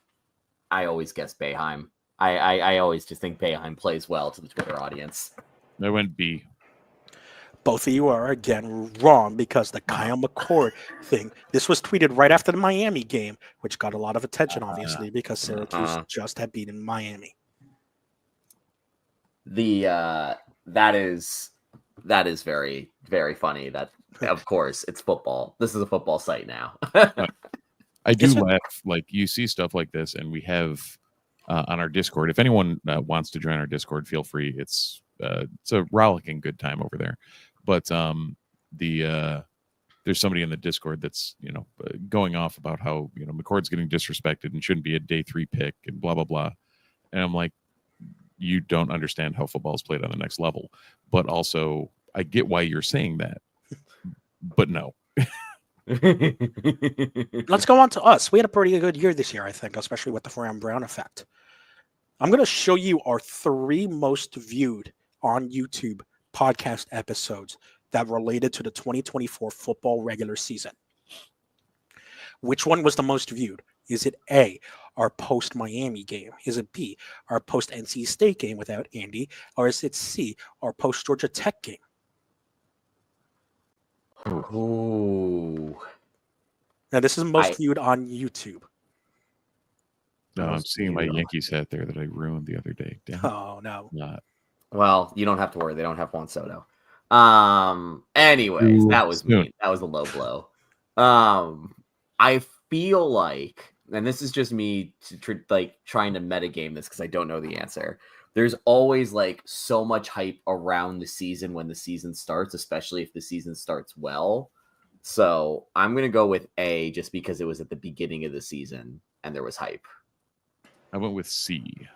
I always guess Boeheim. I always just think Boeheim plays well to the Twitter audience. I went B. Both of you are again wrong because the Kyle McCord thing, this was tweeted right after the Miami game, which got a lot of attention, obviously, because Syracuse just had beaten Miami. That is very, very funny. That, of course, it's football. This is a football site now. I do laugh. Like, you see stuff like this, and we have on our Discord. If anyone wants to join our Discord, feel free. It's a rollicking good time over there. But there's somebody in the Discord that's going off about how McCord's getting disrespected and shouldn't be a day 3 pick and blah blah blah. And I'm like, you don't understand how football is played on the next level. But also, I get why you're saying that. But no. Let's go on to us. We had a pretty good year this year, I think, especially with the Fran Brown effect. I'm going to show you our 3 most viewed on YouTube podcast episodes that related to the 2024 football regular season. Which one was the most viewed? Is it A, our post-Miami game? Is it B, our post-NC State game without Andy? Or is it C, our post-Georgia Tech game? Ooh. Now, this is most viewed on YouTube. No, I'm seeing my Yankees hat there that I ruined the other day. Damn. Oh, no. Not. Well, you don't have to worry. They don't have Juan Soto. Anyways, that was mean. That was a low blow. I feel like, and this is just me trying to metagame this because I don't know the answer. There's always like so much hype around the season when the season starts, especially if the season starts well. So I'm going to go with A just because it was at the beginning of the season and there was hype. I went with C.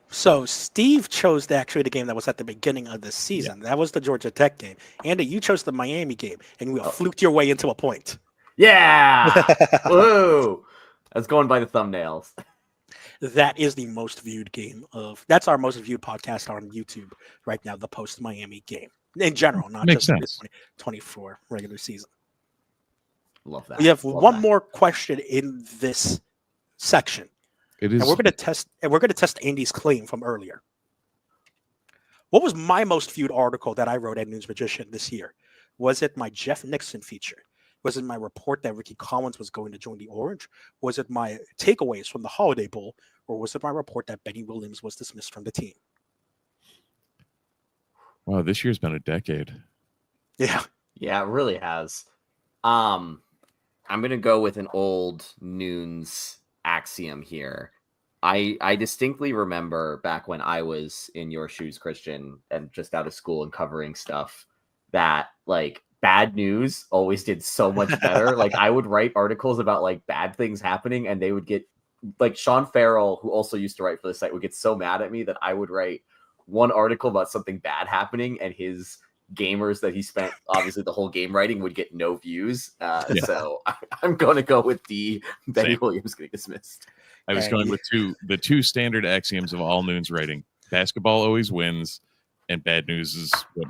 So Steve chose the game that was at the beginning of the season. Yeah. That was the Georgia Tech game. Andy, you chose the Miami game, and you fluked your way into a point. Yeah! Woo! That's going by the thumbnails. That is the most viewed game that's our most viewed podcast on YouTube right now, the post-Miami game. In general, not just the 2024 regular season. Love that. We have one more question in this section. It is. And we're going to test Andy's claim from earlier. What was my most viewed article that I wrote at Nunes Magician this year? Was it my Jeff Nixon feature? Was it my report that Ricky Collins was going to join the Orange? Was it my takeaways from the Holiday Bowl? Or was it my report that Benny Williams was dismissed from the team? Wow, this year's been a decade. Yeah. Yeah, it really has. I'm going to go with an old Nunes axiom here. I distinctly remember back when I was in your shoes, Christian, and just out of school and covering stuff, that like bad news always did so much better. Like I would write articles about like bad things happening and they would get like Sean Farrell, who also used to write for the site, would get so mad at me that I would write one article about something bad happening and his gamers that he spent obviously the whole game writing would get no views. So I'm going to go with D. Benny Williams getting dismissed. I was going with the two standard axioms of all Nunes writing. Basketball always wins, and bad news is what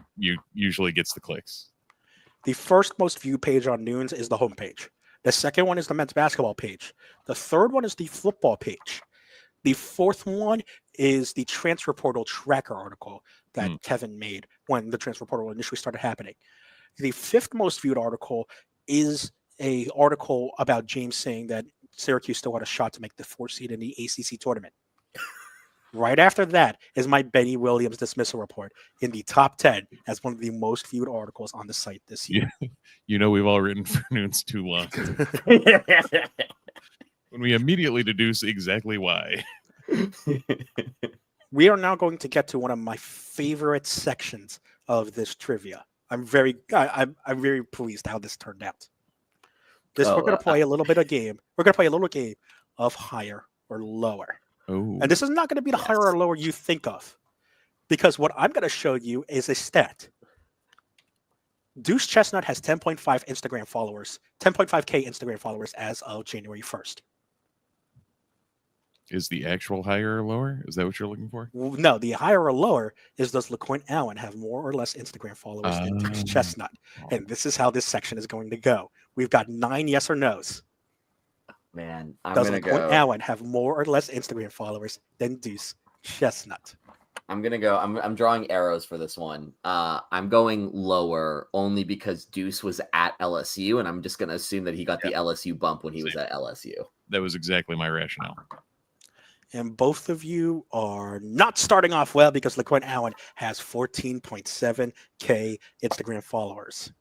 usually gets the clicks. The first most viewed page on Nunes is the homepage. The second one is the men's basketball page. The third one is the football page. The fourth one is the transfer portal tracker article that Kevin made when the transfer portal initially started happening. The fifth most viewed article is a article about James saying that Syracuse still had a shot to make the 4th seed in the ACC tournament. Right after that is my Benny Williams dismissal report in the top 10 as one of the most viewed articles on the site this year. Yeah. We've all written for Nunes too long. When we immediately deduce exactly why. We are now going to get to one of my favorite sections of this trivia. I'm very pleased how this turned out. We're going to play a little bit of game. We're going to play a little game of higher or lower. Oh. And this is not going to be the higher or lower you think of, because what I'm going to show you is a stat. Deuce Chestnut has 10.5 Instagram followers, 10.5K Instagram followers as of January 1st. Is the actual higher or lower? Is that what you're looking for? No, the higher or lower is does LaQuint Allen have more or less Instagram followers than Deuce Chestnut? And this is how this section is going to go. We've got 9 yes or no's. Man, I'm Does gonna LaQuint go. Allen have more or less Instagram followers than Deuce Chestnut? I'm gonna go. I'm drawing arrows for this one. I'm going lower only because Deuce was at LSU, and I'm just gonna assume that he got the LSU bump when he was at LSU. That was exactly my rationale. And both of you are not starting off well because LaQuint Allen has 14.7K Instagram followers.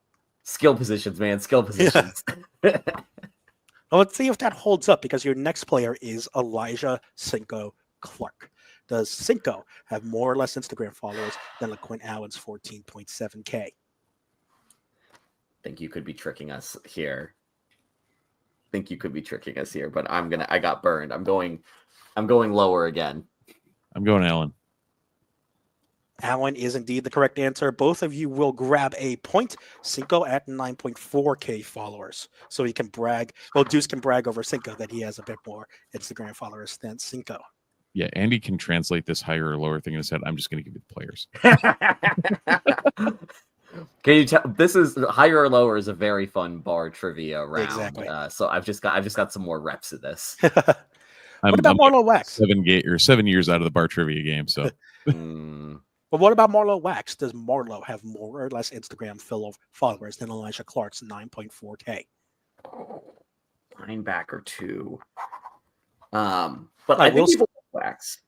Skill positions, man. Skill positions. Well, let's see if that holds up because your next player is Elijah Cinco Clark. Does Cinco have more or less Instagram followers than LaQuint Allen's 14.7K? Think you could be tricking us here. But I got burned. I'm going lower again. I'm going Allen. Allen is indeed the correct answer. Both of you will grab a point. Cinco at 9.4K followers. So he can brag. Well, Deuce can brag over Cinco that he has a bit more Instagram followers than Cinco. Yeah, Andy can translate this higher or lower thing in his head. I'm just going to give it to players. Can you tell? This is higher or lower is a very fun bar trivia round. Exactly. So I've just got some more reps of this. What about Marlo Wax? 7 years out of the bar trivia game. So, But what about Marlo Wax? Does Marlo have more or less Instagram followers than Elijah Clark's 9.4K? Linebacker too. But I think Wax.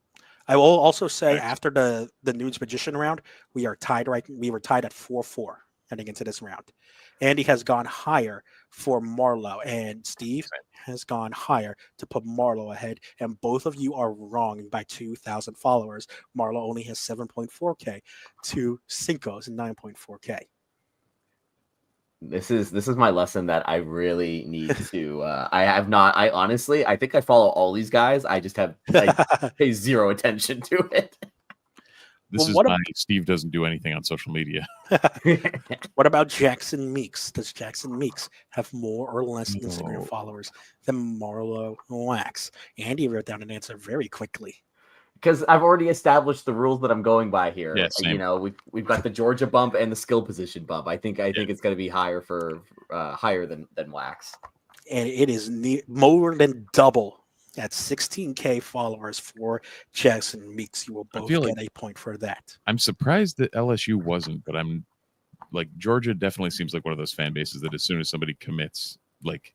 I will also say after the Nudes Magician round, we were tied at 4-4 heading into this round. Andy has gone higher for Marlo, and Steve has gone higher to put Marlo ahead. And both of you are wrong by 2,000 followers. Marlo only has 7.4K to Cinco's 9.4K. This is my lesson that I really need to. I honestly, I think I follow all these guys. I just pay zero attention to it. This is why Steve doesn't do anything on social media. What about Jackson Meeks? Does Jackson Meeks have more or less Instagram followers than Marlo Wax? Andy wrote down an answer very quickly. Because I've already established the rules that I'm going by here. Yeah, we've got the Georgia bump and the skill position bump. I think it's going to be higher for higher than Wax. And it is more than double at 16K followers for Jackson Meeks. You will both get a point for that. I'm surprised that LSU wasn't, but I'm like Georgia definitely seems like one of those fan bases that as soon as somebody commits, like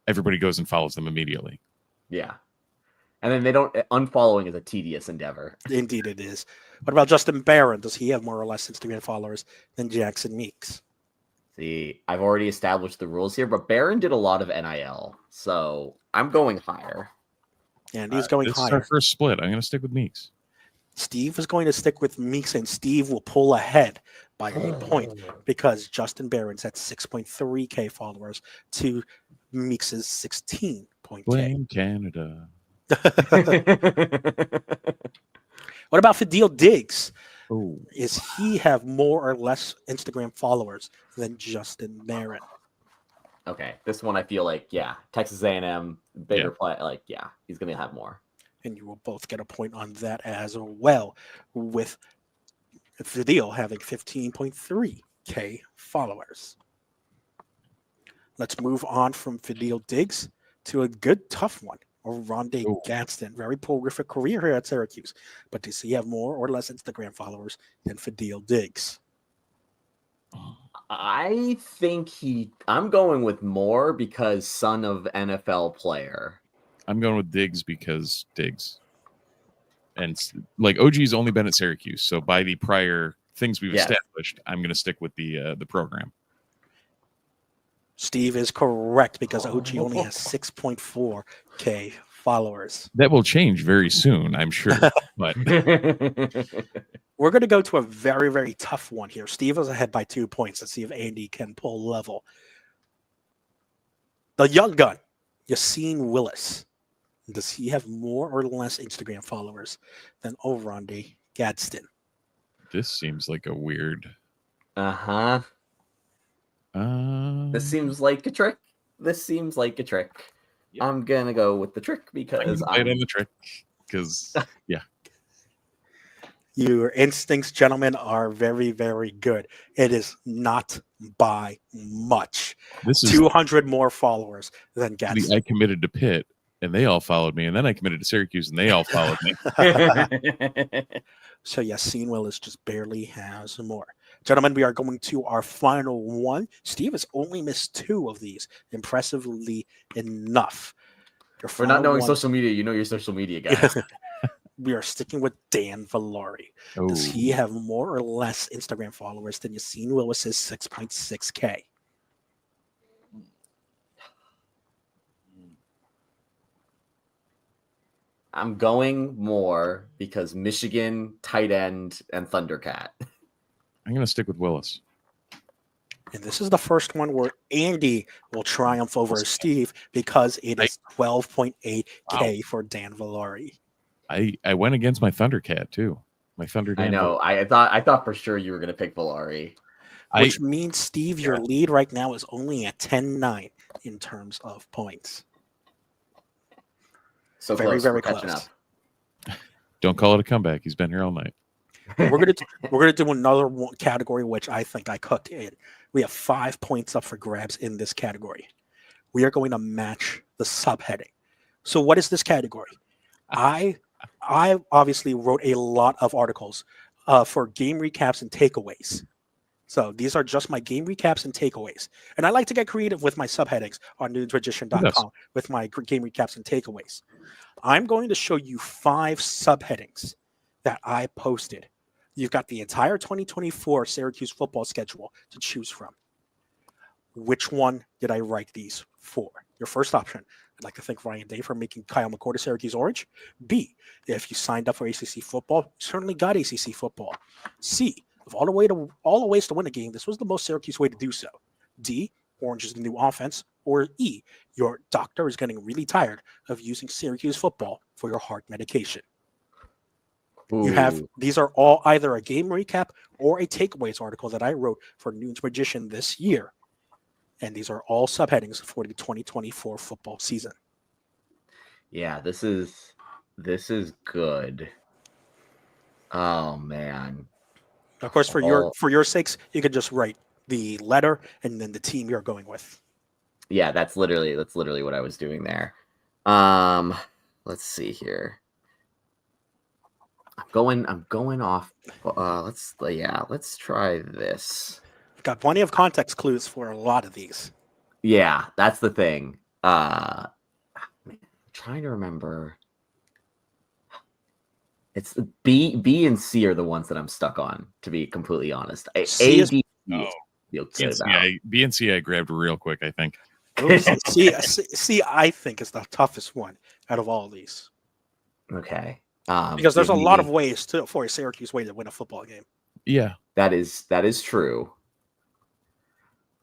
everybody goes and follows them immediately. Yeah. And then they don't. Unfollowing is a tedious endeavor. Indeed, it is. What about Justin Barron? Does he have more or less Instagram followers than Jackson Meeks? See, I've already established the rules here, but Barron did a lot of NIL, so I'm going higher. And he's going higher. This is our first split. I'm going to stick with Meeks. Steve is going to stick with Meeks, and Steve will pull ahead by a point because Justin Barron's at 6.3K followers to Meeks's 16.K. Blame Canada. What about Fadil Diggs? Oh. Is he have more or less Instagram followers than Justin Barron? Okay, this one I feel like, Texas A&M, bigger play, he's going to have more. And you will both get a point on that as well, with Fadil having 15.3K followers. Let's move on from Fadil Diggs to a good tough one. Rondé Gadsden, very prolific career here at Syracuse. But does he have more or less Instagram followers than Fadil Diggs? I think I'm going with more because son of NFL player. I'm going with Diggs because Diggs. And like OG's only been at Syracuse. So by the prior things we've established, I'm going to stick with the program. Steve is correct because OG only has 6.4K followers. That will change very soon, I'm sure. But we're going to go to a very, very tough one here. Steve is ahead by 2 points. Let's see if Andy can pull level. The young gun, Yassine Willis. Does he have more or less Instagram followers than Rondé Gadsden? This seems like a weird. Uh-huh. This seems like a trick. Yep. I'm gonna go with the trick I'm because gonna play it on the trick because Your instincts, gentlemen, are very, very good. It is not by much. this is 200 more followers than Gets. I committed to Pitt and they all followed me, and then I committed to Syracuse and they all followed me. So yes, Scene Willis just barely has more. Gentlemen, we are going to our final one. Steve has only missed 2 of these, impressively enough. Your For not final knowing one- social media, you know your social media guys. We are sticking with Dan Valari. Oh, Does he have more or less Instagram followers than Yassine Willis's 6.6K? I'm going more because Michigan, tight end, and Thundercat. I'm gonna stick with Willis. And this is the first one where Andy will triumph over Steve because it is 12.8K for Dan Valari. I went against my Thundercat too. My Thunder. I know. I thought for sure you were gonna pick Valari. Which means, Steve, your lead right now is only at 10-9 in terms of points. So Very, close. very We're catching close. up. Don't call it a comeback. He's been here all night. We're gonna do another category which I think I cooked in. We have 5 points up for grabs in this category. We are going to match the subheading. So what is this category? I obviously wrote a lot of articles for game recaps and takeaways. So these are just my game recaps and takeaways. And I like to get creative with my subheadings on newsmagician.com with my game recaps and takeaways. I'm going to show you 5 subheadings that I posted. You've got the entire 2024 Syracuse football schedule to choose from. Which one did I write these for? Your first option, I'd like to thank Ryan Day for making Kyle McCord a Syracuse Orange. B, if you signed up for ACC football, you certainly got ACC football. C, of all the ways to win a game, this was the most Syracuse way to do so. D, Orange is the new offense. Or E, your doctor is getting really tired of using Syracuse football for your heart medication. You have these are all either a game recap or a takeaways article that I wrote for News Magician this year. And these are all subheadings for the 2024 football season. Yeah, this is good. Oh man. Of course, for your sakes, you could just write the letter and then the team you're going with. Yeah, that's literally what I was doing there. Let's see here. I'm going off. Let's try this. I've got plenty of context clues for a lot of these. Yeah, that's the thing. I'm trying to remember. It's B and C are the ones that I'm stuck on, to be completely honest. B feel good about. B and C I grabbed real quick, I think. C, I think is the toughest one out of all of these. Okay. Because there's a lot of ways for a Syracuse way to win a football game. Yeah. That is true.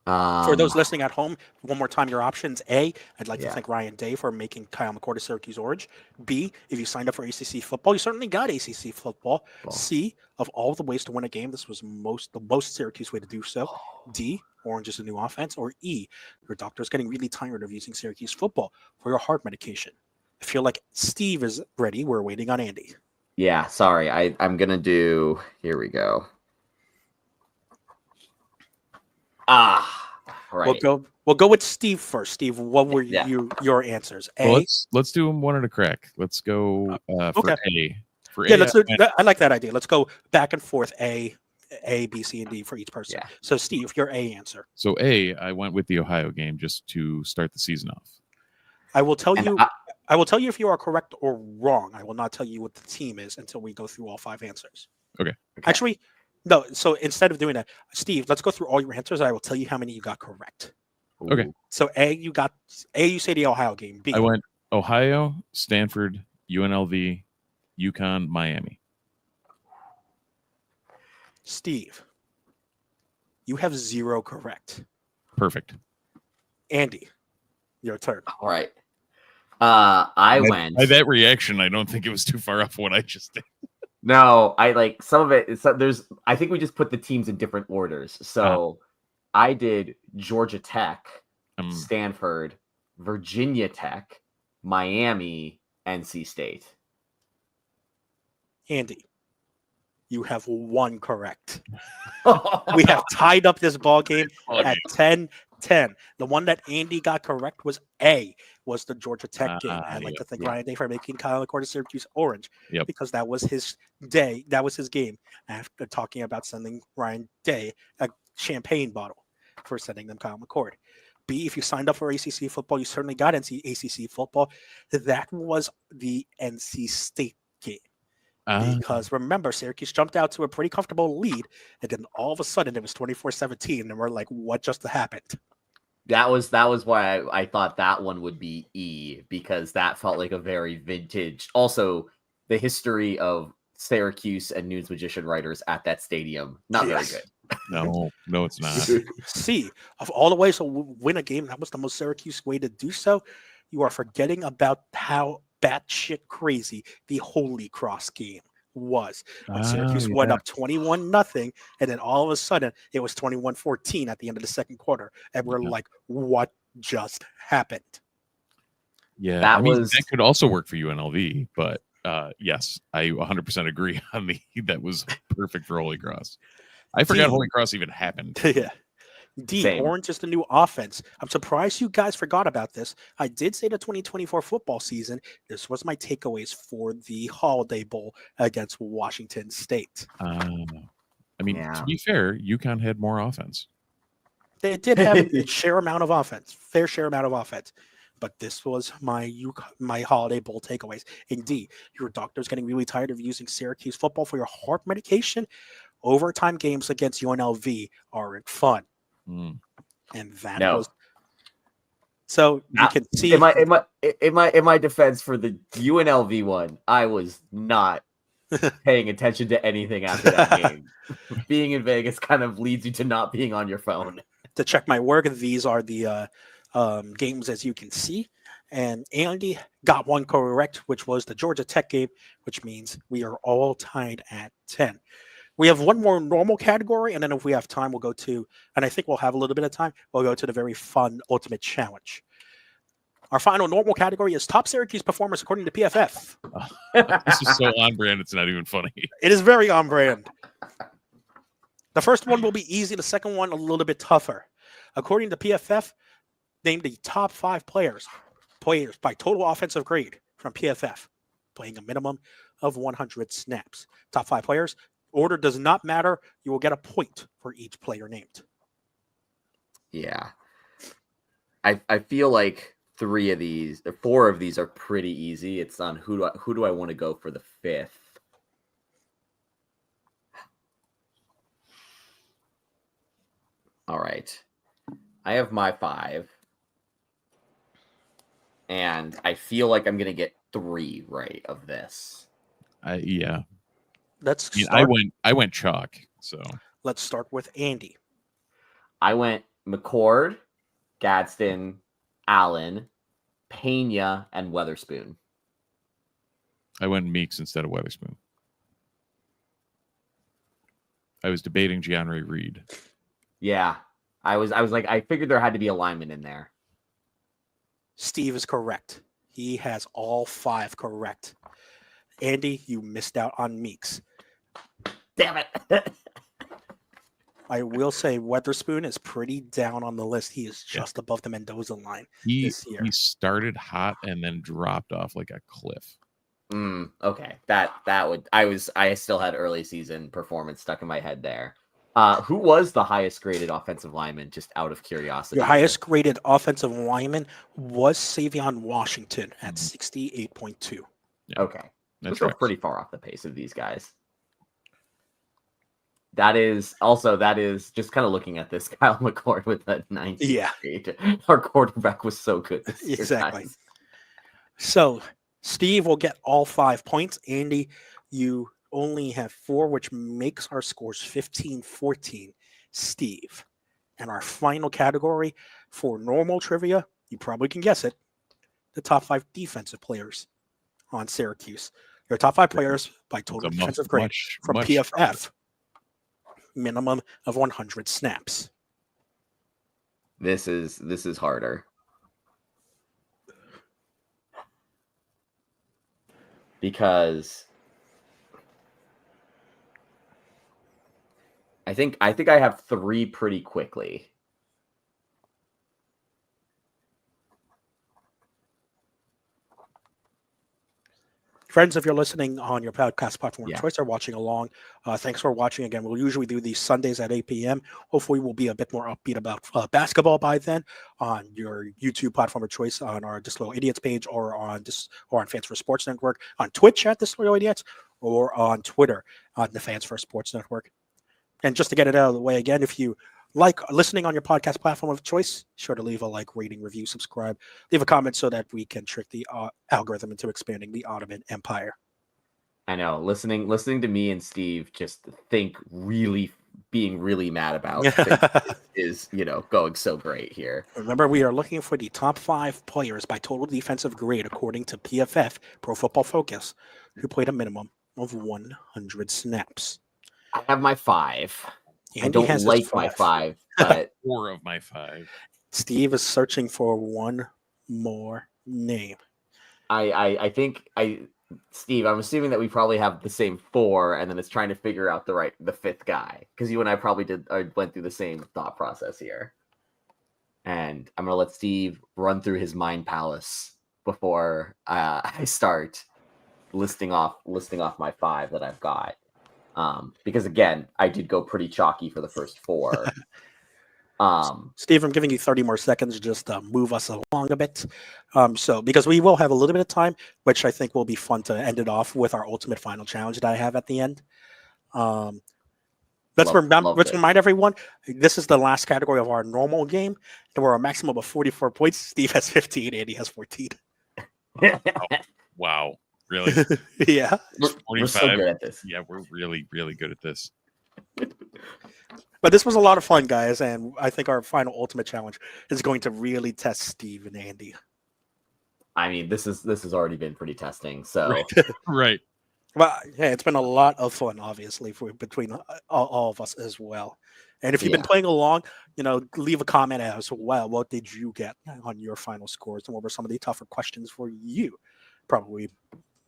For those listening at home, one more time, your options. A, I'd like to thank Ryan Day for making Kyle McCord a Syracuse Orange. B, if you signed up for ACC football, you certainly got ACC football. C, of all the ways to win a game, this was the most Syracuse way to do so. D, Orange is a new offense. Or E, your doctor is getting really tired of using Syracuse football for your heart medication. I feel like Steve is ready. We're waiting on Andy. Yeah, sorry. I'm going to do... Here we go. Right. We'll go with Steve first. Steve, what were your answers? A. Well, let's do them one at a crack. Let's go for A. For yeah, A, let's do. I like that idea. Let's go back and forth. A, B, C, and D for each person. Yeah. So, Steve, your A answer. So A, I went with the Ohio game just to start the season off. I will tell you. I will tell you if you are correct or wrong. I will not tell you what the team is until we go through all 5 answers. Okay. Actually, no. So instead of doing that, Steve, let's go through all your answers. I will tell you how many you got correct. Okay. So you say the Ohio game. B. I went Ohio, Stanford, UNLV, UConn, Miami. Steve, you have 0 correct. Perfect. Andy, your turn. All right. I went by that reaction. I don't think it was too far off what I just did. No, I like some of it. There's. I think we just put the teams in different orders. So I did Georgia Tech, Um, Stanford, Virginia Tech, Miami, NC State. Andy, you have one correct. We have tied up this ball game at 10-10. The one that Andy got correct was A, was the Georgia Tech game. I'd like to thank Ryan Day for making Kyle McCord Syracuse Orange because that was his day. That was his game. After talking about sending Ryan Day a champagne bottle for sending them Kyle McCord. B, if you signed up for ACC football, you certainly got ACC football. That was the NC State game. Because remember, Syracuse jumped out to a pretty comfortable lead, and then all of a sudden it was 24-17, and we're like, what just happened? That was why I thought that one would be E, because that felt like a very vintage. Also, the history of Syracuse and News Magician writers at that stadium, not very good. No, it's not. C, of all the ways to win a game, that was the most Syracuse way to do so. You are forgetting about how batshit crazy the Holy Cross game was. When Syracuse went up 21-0, and then all of a sudden it was 21-14 at the end of the second quarter. And we're like, what just happened? Yeah, that could also work for UNLV, but yes, I 100% agree on that was perfect for Holy Cross. I forgot Holy Cross even happened. Yeah. D, Same. Orange is the new offense. I'm surprised you guys forgot about this. I did say the 2024 football season. This was my takeaways for the Holiday Bowl against Washington State. To be fair, UConn had more offense. They did have a fair share amount of offense. But this was my Holiday Bowl takeaways. And D, your doctor's getting really tired of using Syracuse football for your heart medication. Overtime games against UNLV aren't fun. And that was so you can see in my defense for the UNLV one, I was not paying attention to anything after that game. Being in Vegas kind of leads you to not being on your phone. To check my work, these are the games as you can see. And Andy got one correct, which was the Georgia Tech game, which means we are all tied at 10. We have one more normal category, and then if we have time, we'll go to, and I think we'll have a little bit of time, we'll go to the very fun Ultimate Challenge. Our final normal category is Top Syracuse Performers according to PFF. This is so on brand, it's not even funny. It is very on brand. The first one will be easy, the second one a little bit tougher. According to PFF, name the top 5 players by total offensive grade from PFF, playing a minimum of 100 snaps. Top 5 players. Order does not matter. You will get a point for each player named. Yeah. I feel like 4 of these are pretty easy. It's on who do I want to go for the 5th? All right. I have my 5. And I feel like I'm going to get 3 right of this. Yeah. I went chalk, so let's start with Andy. I went McCord, Gadsden, Allen, Pena, and Weatherspoon. I went Meeks instead of Weatherspoon. I was debating Gianri Reed. Yeah. I was like, I figured there had to be a lineman in there. Steve is correct. He has all 5 correct. Andy, you missed out on Meeks. Damn it. I will say Weatherspoon is pretty down on the list. He is just above the Mendoza line this year. He started hot and then dropped off like a cliff. Okay. That would I still had early season performance stuck in my head there. Who was the highest graded offensive lineman, just out of curiosity? Your highest graded offensive lineman was Savion Washington at 68.2. Yeah. Okay. That's pretty far off the pace of these guys. That is just kind of looking at this Kyle McCord with that 90. Yeah. Our quarterback was so good this year, exactly. Guys. So Steve will get all 5 points. Andy, you only have 4, which makes our scores 15-14. Steve. And our final category for normal trivia, you probably can guess it, the top 5 defensive players on Syracuse. Your top 5 players by total defensive grade from PFF. Minimum of 100 snaps. This is harder. Because I think I have 3 pretty quickly. Friends, if you're listening on your podcast platform of Yeah. choice or watching along, thanks for watching again. We'll usually do these Sundays at 8 p.m. Hopefully, we'll be a bit more upbeat about basketball by then on your YouTube platform of choice, on our Disloyal Idiots page, or on Fans for Sports Network, on Twitch at Disloyal Idiots, or on Twitter on the Fans for Sports Network. And just to get it out of the way again, if you like listening on your podcast platform of choice, sure to leave a like, rating, review, subscribe, leave a comment so that we can trick the algorithm into expanding the Ottoman Empire. I know, listening to me and Steve just being really mad about is going so great here. Remember, we are looking for the top 5 players by total defensive grade according to PFF, Pro Football Focus, who played a minimum of 100 snaps. I have my 5. Andy I don't has his like my 5, but 4 of my 5. Steve is searching for one more name. I think Steve, I'm assuming that we probably have the same 4, and then it's trying to figure out the 5th guy, because you and I probably went through the same thought process here. And I'm gonna let Steve run through his mind palace before I start listing off my 5 that I've got. Because again, I did go pretty chalky for the first 4. Steve, I'm giving you 30 more seconds just to move us along a bit. So because we will have a little bit of time, which I think will be fun to end it off with our ultimate final challenge that I have at the end. Let's remind everyone, this is the last category of our normal game, and we're a maximum of 44 points. Steve has 15, Andy has 14. Wow. Really? Yeah. We're so good at this. Yeah, we're really, really good at this. But this was a lot of fun, guys, and I think our final ultimate challenge is going to really test Steve and Andy. I mean, this has already been pretty testing. So Right. Well, yeah, it's been a lot of fun, obviously, between all of us as well. And if you've been playing along, leave a comment as well. What did you get on your final scores, and what were some of the tougher questions for you? Probably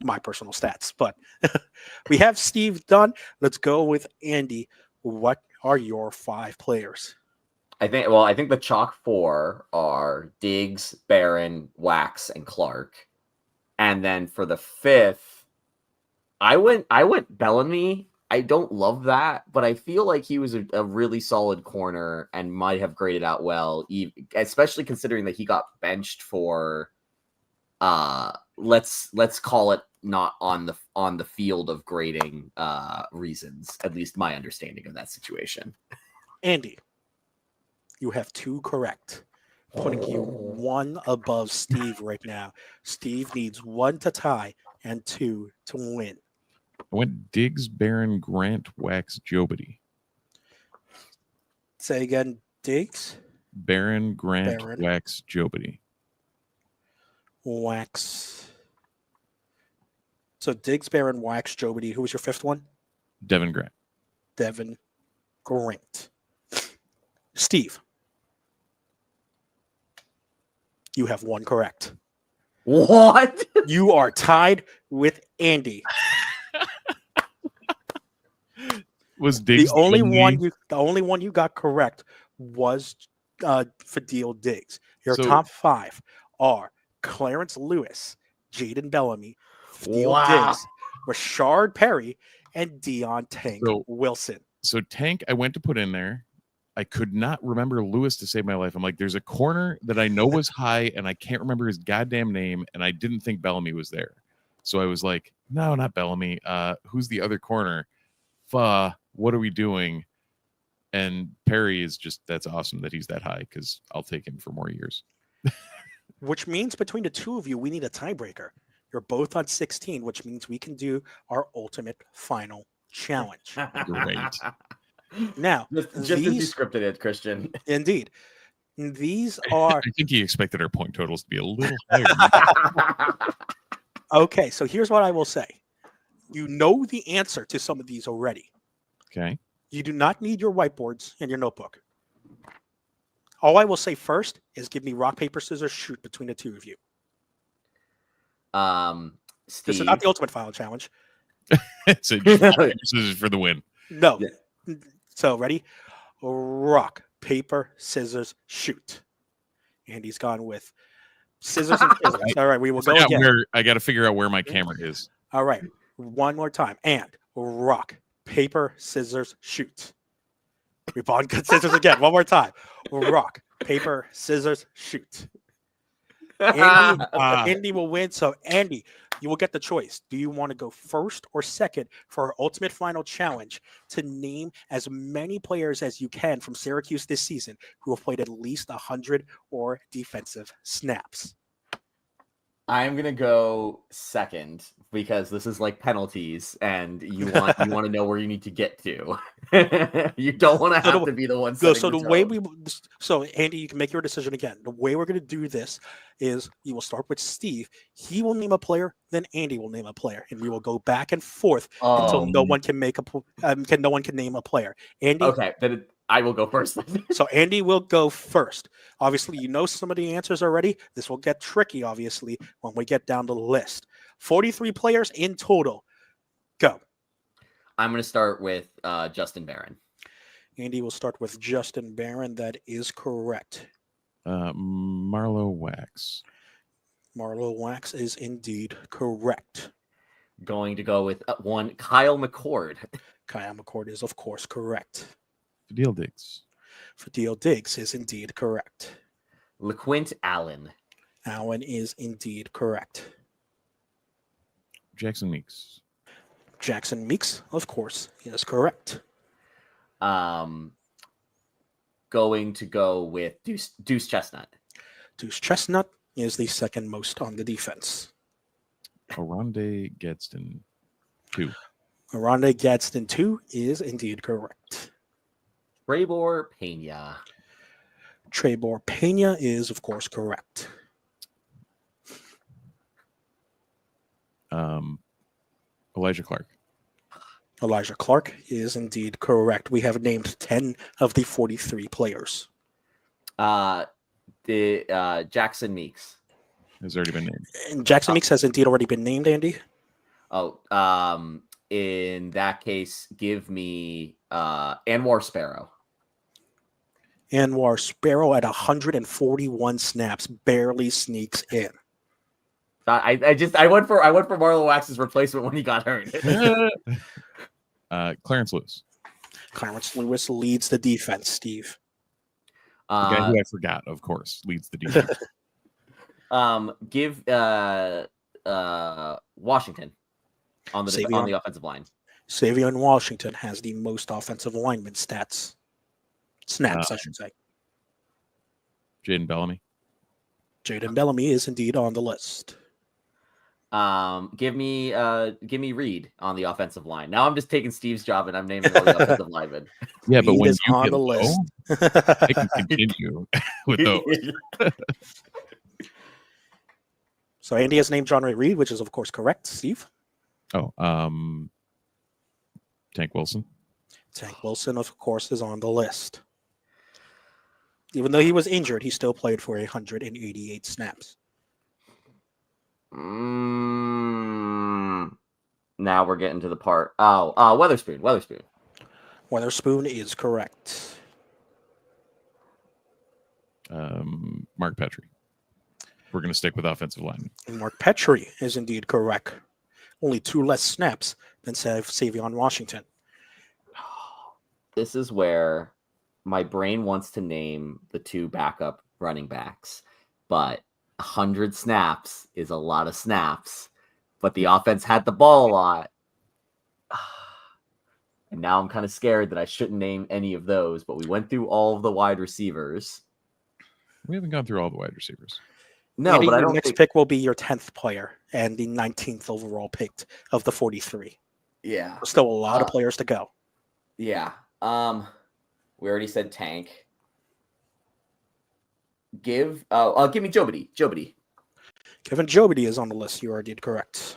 my personal stats, but we have Steve done. Let's go with Andy. What are your 5 players? I think the chalk 4 are Diggs, Barron, Wax, and Clark. And then for the 5th, I went Bellamy. I don't love that, but I feel like he was a really solid corner and might have graded out well, especially considering that he got benched for let's call it not on the field of grading reasons, at least my understanding of that situation. Andy, you have 2 correct, putting you 1 above Steve right now. Steve needs 1 to tie and 2 to win. I went Diggs, Barron, Grant, Wax, Jobity. Say again, Diggs? Barron, Grant, Wax, Jobity. Wax. So Diggs, Barron, Wax, Jobity. Who was your 5th one? Devin Grant. Devin Grant. Steve, you have 1 correct. What? You are tied with Andy. Was Diggs the only one you got correct was Fadil Diggs. Your top 5 are Clarence Lewis, Jaden Bellamy, Fadil Diggs, Rashard Perry, and Deion Tank Wilson. So Tank, I went to put in there. I could not remember Lewis to save my life. I'm like, there's a corner that I know was high, and I can't remember his goddamn name, and I didn't think Bellamy was there. So I was like, no, not Bellamy. Who's the other corner? What are we doing? And Perry is that's awesome that he's that high, because I'll take him for more years. Which means between the 2 of you, we need a tiebreaker. You're both on 16, which means we can do our ultimate final challenge. Great. Now, just as you scripted it, Christian. Indeed. These are... I think he expected our point totals to be a little higher. Okay, so here's what I will say. You know the answer to some of these already. Okay. You do not need your whiteboards and your notebook. All I will say first is give me rock, paper, scissors, shoot between the two of you. This is Steve. not the ultimate final challenge. So just rock, paper, scissors for the win. No. Yeah. So ready? Rock, paper, scissors, shoot. Andy's gone with scissors and scissors. All right, we will go again. I got to figure out where my camera is. All right, one more time. And rock, paper, scissors, shoot. We've on good scissors again. One more time. Rock, paper, scissors, shoot. Andy will win. So, Andy, you will get the choice. Do you want to go first or second for our ultimate final challenge to name as many players as you can from Syracuse this season who have played at least 100 or defensive snaps? I'm gonna go second because this is like penalties, and you want to know where you need to get to. You don't want to have to be the one. So the way so Andy, you can make your decision again. The way we're going to do this is you will start with Steve. He will name a player, then Andy will name a player, and we will go back and forth until no one can name a player. Andy, okay, then I will go first. So Andy will go first. Obviously, you know some of the answers already. This will get tricky, obviously, when we get down the list. 43 players in total. Go. I'm going to start with Justin Barron. Andy will start with Justin Barron. That is correct. Marlo Wax. Marlo Wax is indeed correct. Going to go with one Kyle McCord. Kyle McCord is, of course, correct. Fadil Diggs. Fadil Diggs is indeed correct. LaQuint Allen. Allen is indeed correct. Jackson Meeks. Jackson Meeks, of course, is correct. Going to go with Deuce Chestnut. Deuce Chestnut is the second most on the defense. Oronde Gadsden, 2. Oronde Gadsden, 2 is indeed correct. Trebor Pena. Trebor Pena is, of course, correct. Elijah Clark. Elijah Clark is indeed correct. We have named 10 of the 43 players. Jackson Meeks has already been named. And Jackson Meeks has indeed already been named, Andy. Oh, in that case, give me Anwar Sparrow. Anwar Sparrow at 141 snaps barely sneaks in. I went for Marlo Wax's replacement when he got hurt. Clarence Lewis. Clarence Lewis leads the defense, Steve. The guy who I forgot, of course, leads the defense. Give Washington on the offensive line. Savion Washington has the most offensive lineman snaps, I should say. Jaden Bellamy. Jaden Bellamy is indeed on the list. Give me Reed on the offensive line. Now I'm just taking Steve's job and I'm naming all the offensive linemen. Yeah, but when is you on get the list, I can continue with those. So Andy has named John Ray Reed, which is of course correct. Steve? Oh, Tank Wilson. Tank Wilson, of course, is on the list. Even though he was injured, he still played for 188 snaps. Now we're getting to the part. Weatherspoon. Weatherspoon is correct. Mark Petrie. We're going to stick with offensive lineman. And Mark Petrie is indeed correct. Only 2 less snaps than Savion Washington. This is where my brain wants to name the 2 backup running backs, but 100 snaps is a lot of snaps, but the offense had the ball a lot. And now I'm kind of scared that I shouldn't name any of those, but we went through all of the wide receivers. We haven't gone through all the wide receivers. No, Maybe but I your don't next think... pick will be your 10th player and the 19th overall pick of the 43. Yeah. There's still a lot of players to go. Yeah. We already said Tank. Give me Jobity. Kevin Jobity is on the list. You already did correct.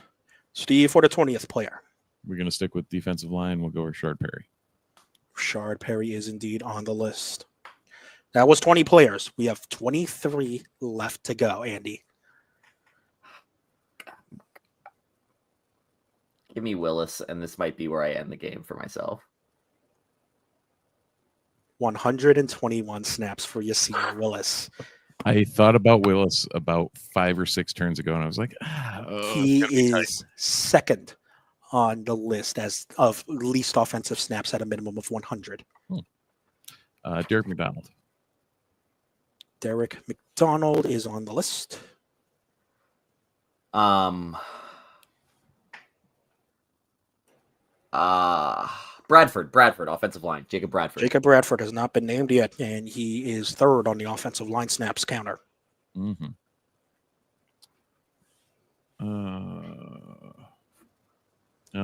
Steve for the 20th player. We're going to stick with defensive line. We'll go with Rashard Perry. Rashard Perry is indeed on the list. That was 20 players. We have 23 left to go, Andy. Give me Willis, and this might be where I end the game for myself. 121 snaps for Yassine Willis. I thought about Willis about 5 or 6 turns ago, and I was like, he is second on the list as of least offensive snaps at a minimum of 100. Derek McDonald. Derek McDonald is on the list. Bradford, offensive line. Jacob Bradford. Jacob Bradford has not been named yet, and he is third on the offensive line snaps counter. Mm-hmm.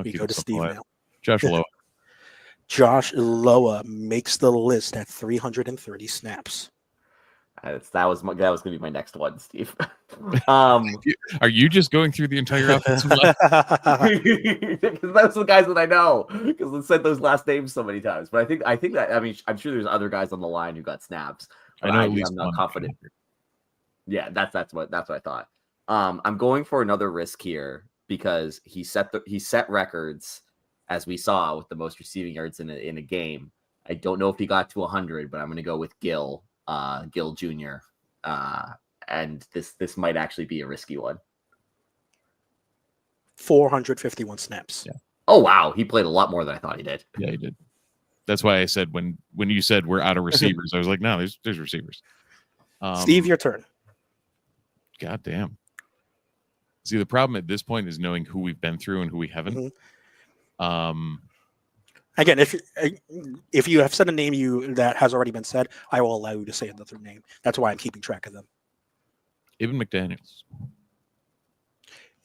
We go to Steve now. Josh Lowe. Josh Loa makes the list at 330 snaps. That was going to be my next one, Steve. Are you just going through the entire offensive line? Because those are the guys that I know. Because I said those last names so many times. But I think that I'm sure there's other guys on the line who got snaps. I know at least I'm not one. confident. Yeah, that's what I thought. I'm going for another risk here because he set records, as we saw, with the most receiving yards in a game. I don't know if he got to 100, but I'm going to go with Gill Jr. And this might actually be a risky one. 451 snaps. Yeah. Oh wow, he played a lot more than I thought he did. Yeah, he did. That's why I said when you said we're out of receivers, I was like, no, there's receivers. Steve, your turn. God damn. See, the problem at this point is knowing who we've been through and who we haven't. Mm-hmm. Again, if you have said a name that has already been said, I will allow you to say another name. That's why I'm keeping track of them. Ibn McDaniels.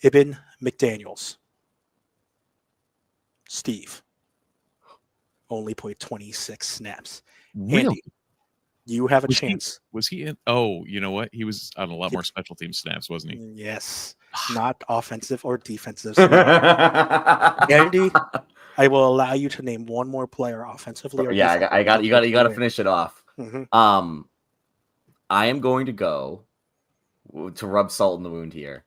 Ibn McDaniels. Steve. Only played 26 snaps. Really? Andy, you have a chance. Was he in? Oh, you know what? He was on a lot more special team snaps, wasn't he? Yes. Not offensive or defensive snaps. Andy, I will allow you to name one more player offensively. Or yeah, you got to finish it off. Mm-hmm. I am going to go to rub salt in the wound here.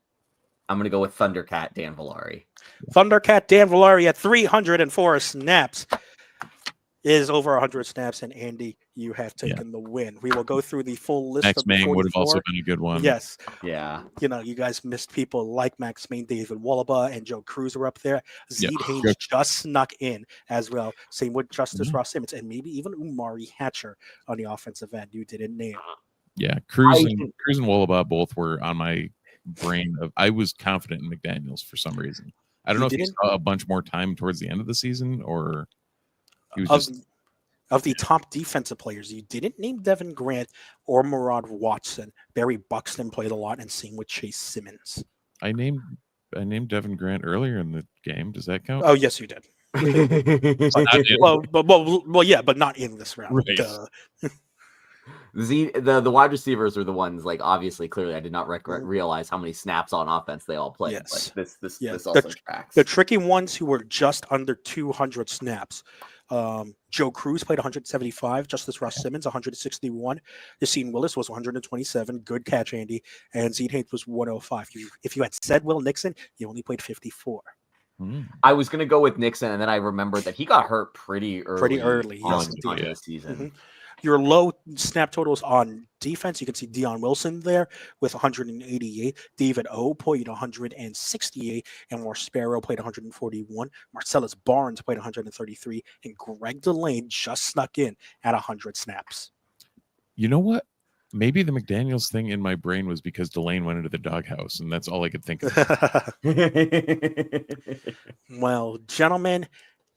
I'm going to go with Thundercat Dan Villari. Thundercat Dan Villari at 304 snaps is over 100 snaps, and Andy, you have taken the win. We will go through the full list. Max of Main 44. would have also been a good one. Yes. Yeah. You guys missed people like Max Main, David Wallaba, and Joe Cruz are up there. Zed Haynes just snuck in as well. Same with Justice Ross Simmons, and maybe even Umari Hatcher on the offensive end. You didn't name. Yeah, Cruz and Wallaba both were on my brain. I was confident in McDaniels for some reason. I don't know if he saw a bunch more time towards the end of the season or he was of the top defensive players. You didn't name Devin Grant or Murad Watson. Barry Buxton played a lot, and same with Chase Simmons. I named Devin Grant earlier in the game. Does that count? Oh, yes, you did. Yeah, but not in this round. Right. The wide receivers are the ones, like, obviously, clearly, I did not realize how many snaps on offense they all played. Yes. Like, this also tracks. The tricky ones who were just under 200 snaps. Joe Cruz played 175. Justice Ross Simmons 161. Yassine Willis was 127. Good catch, Andy. And Zed Haynes was 105. If you had said Will Nixon, he only played 54. I was going to go with Nixon, and then I remembered that he got hurt pretty early on the season. Mm-hmm. Your low snap totals on defense, you can see Dion Wilson there with 188. David O played 168. And Moore Sparrow played 141. Marcellus Barnes played 133. And Greg Delane just snuck in at 100 snaps. You know what? Maybe the McDaniels thing in my brain was because Delane went into the doghouse, and that's all I could think of. Well, gentlemen,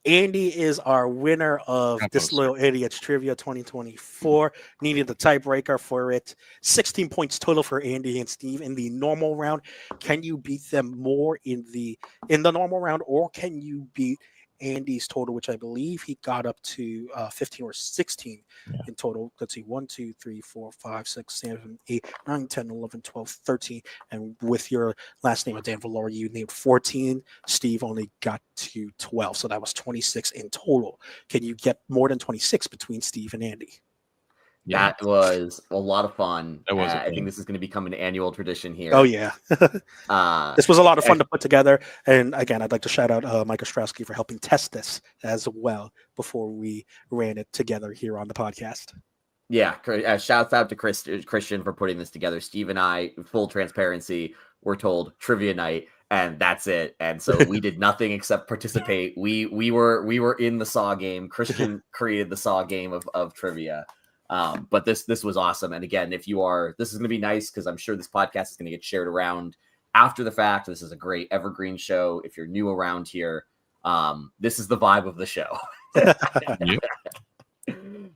Andy is our winner of Disloyal Idiots Trivia 2024. Needed the tiebreaker for it. 16 points total for Andy and Steve in the normal round. Can you beat them more in the normal round, or can you beat Andy's total, which I believe he got up to 15 or 16 in total? Let's see, 1, 2, 3, 4, 5, 6, 7, 8, 9, 10, 11, 12, 13. And with your last name of Dan Villari, you named 14. Steve only got to 12. So that was 26 in total. Can you get more than 26 between Steve and Andy? Yeah, That was a lot of fun. That was a I think fun. this is going to become an annual tradition here. Oh yeah. Uh, This was a lot of fun I- to put together. And again, I'd like to shout out Mike Ostrowski for helping test this as well before we ran it together here on the podcast. Yeah, shouts out to Christian for putting this together. Steve and I, full transparency, were told trivia night, and that's it. And so we did nothing except participate. We were in the Saw game. Christian created the Saw game of trivia. But this was awesome. And again, this is going to be nice because I'm sure this podcast is going to get shared around after the fact. This is a great evergreen show. If you're new around here, this is the vibe of the show. Yep.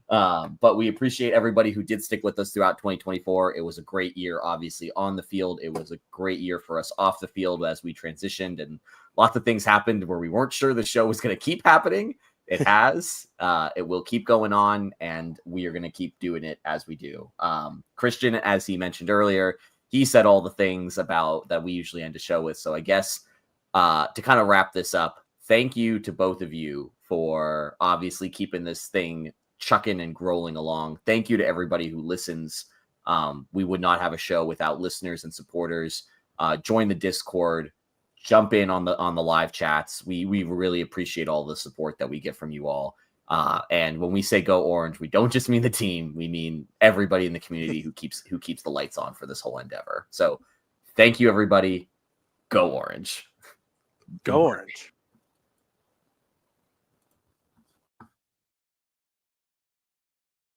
But we appreciate everybody who did stick with us throughout 2024. It was a great year, obviously, on the field. It was a great year for us off the field as we transitioned, and lots of things happened where we weren't sure the show was going to keep happening. It has. It will keep going on, and we are going to keep doing it as we do. Christian, as he mentioned earlier, he said all the things about that we usually end the show with. So I guess to kind of wrap this up, thank you to both of you for obviously keeping this thing chucking and growing along. Thank you to everybody who listens. We would not have a show without listeners and supporters. Join the Discord, jump in on the live chats. We really appreciate all the support that we get from you all. And when we say go Orange, we don't just mean the team. We mean everybody in the community who keeps the lights on for this whole endeavor. So thank you, everybody. Go Orange. Go Orange.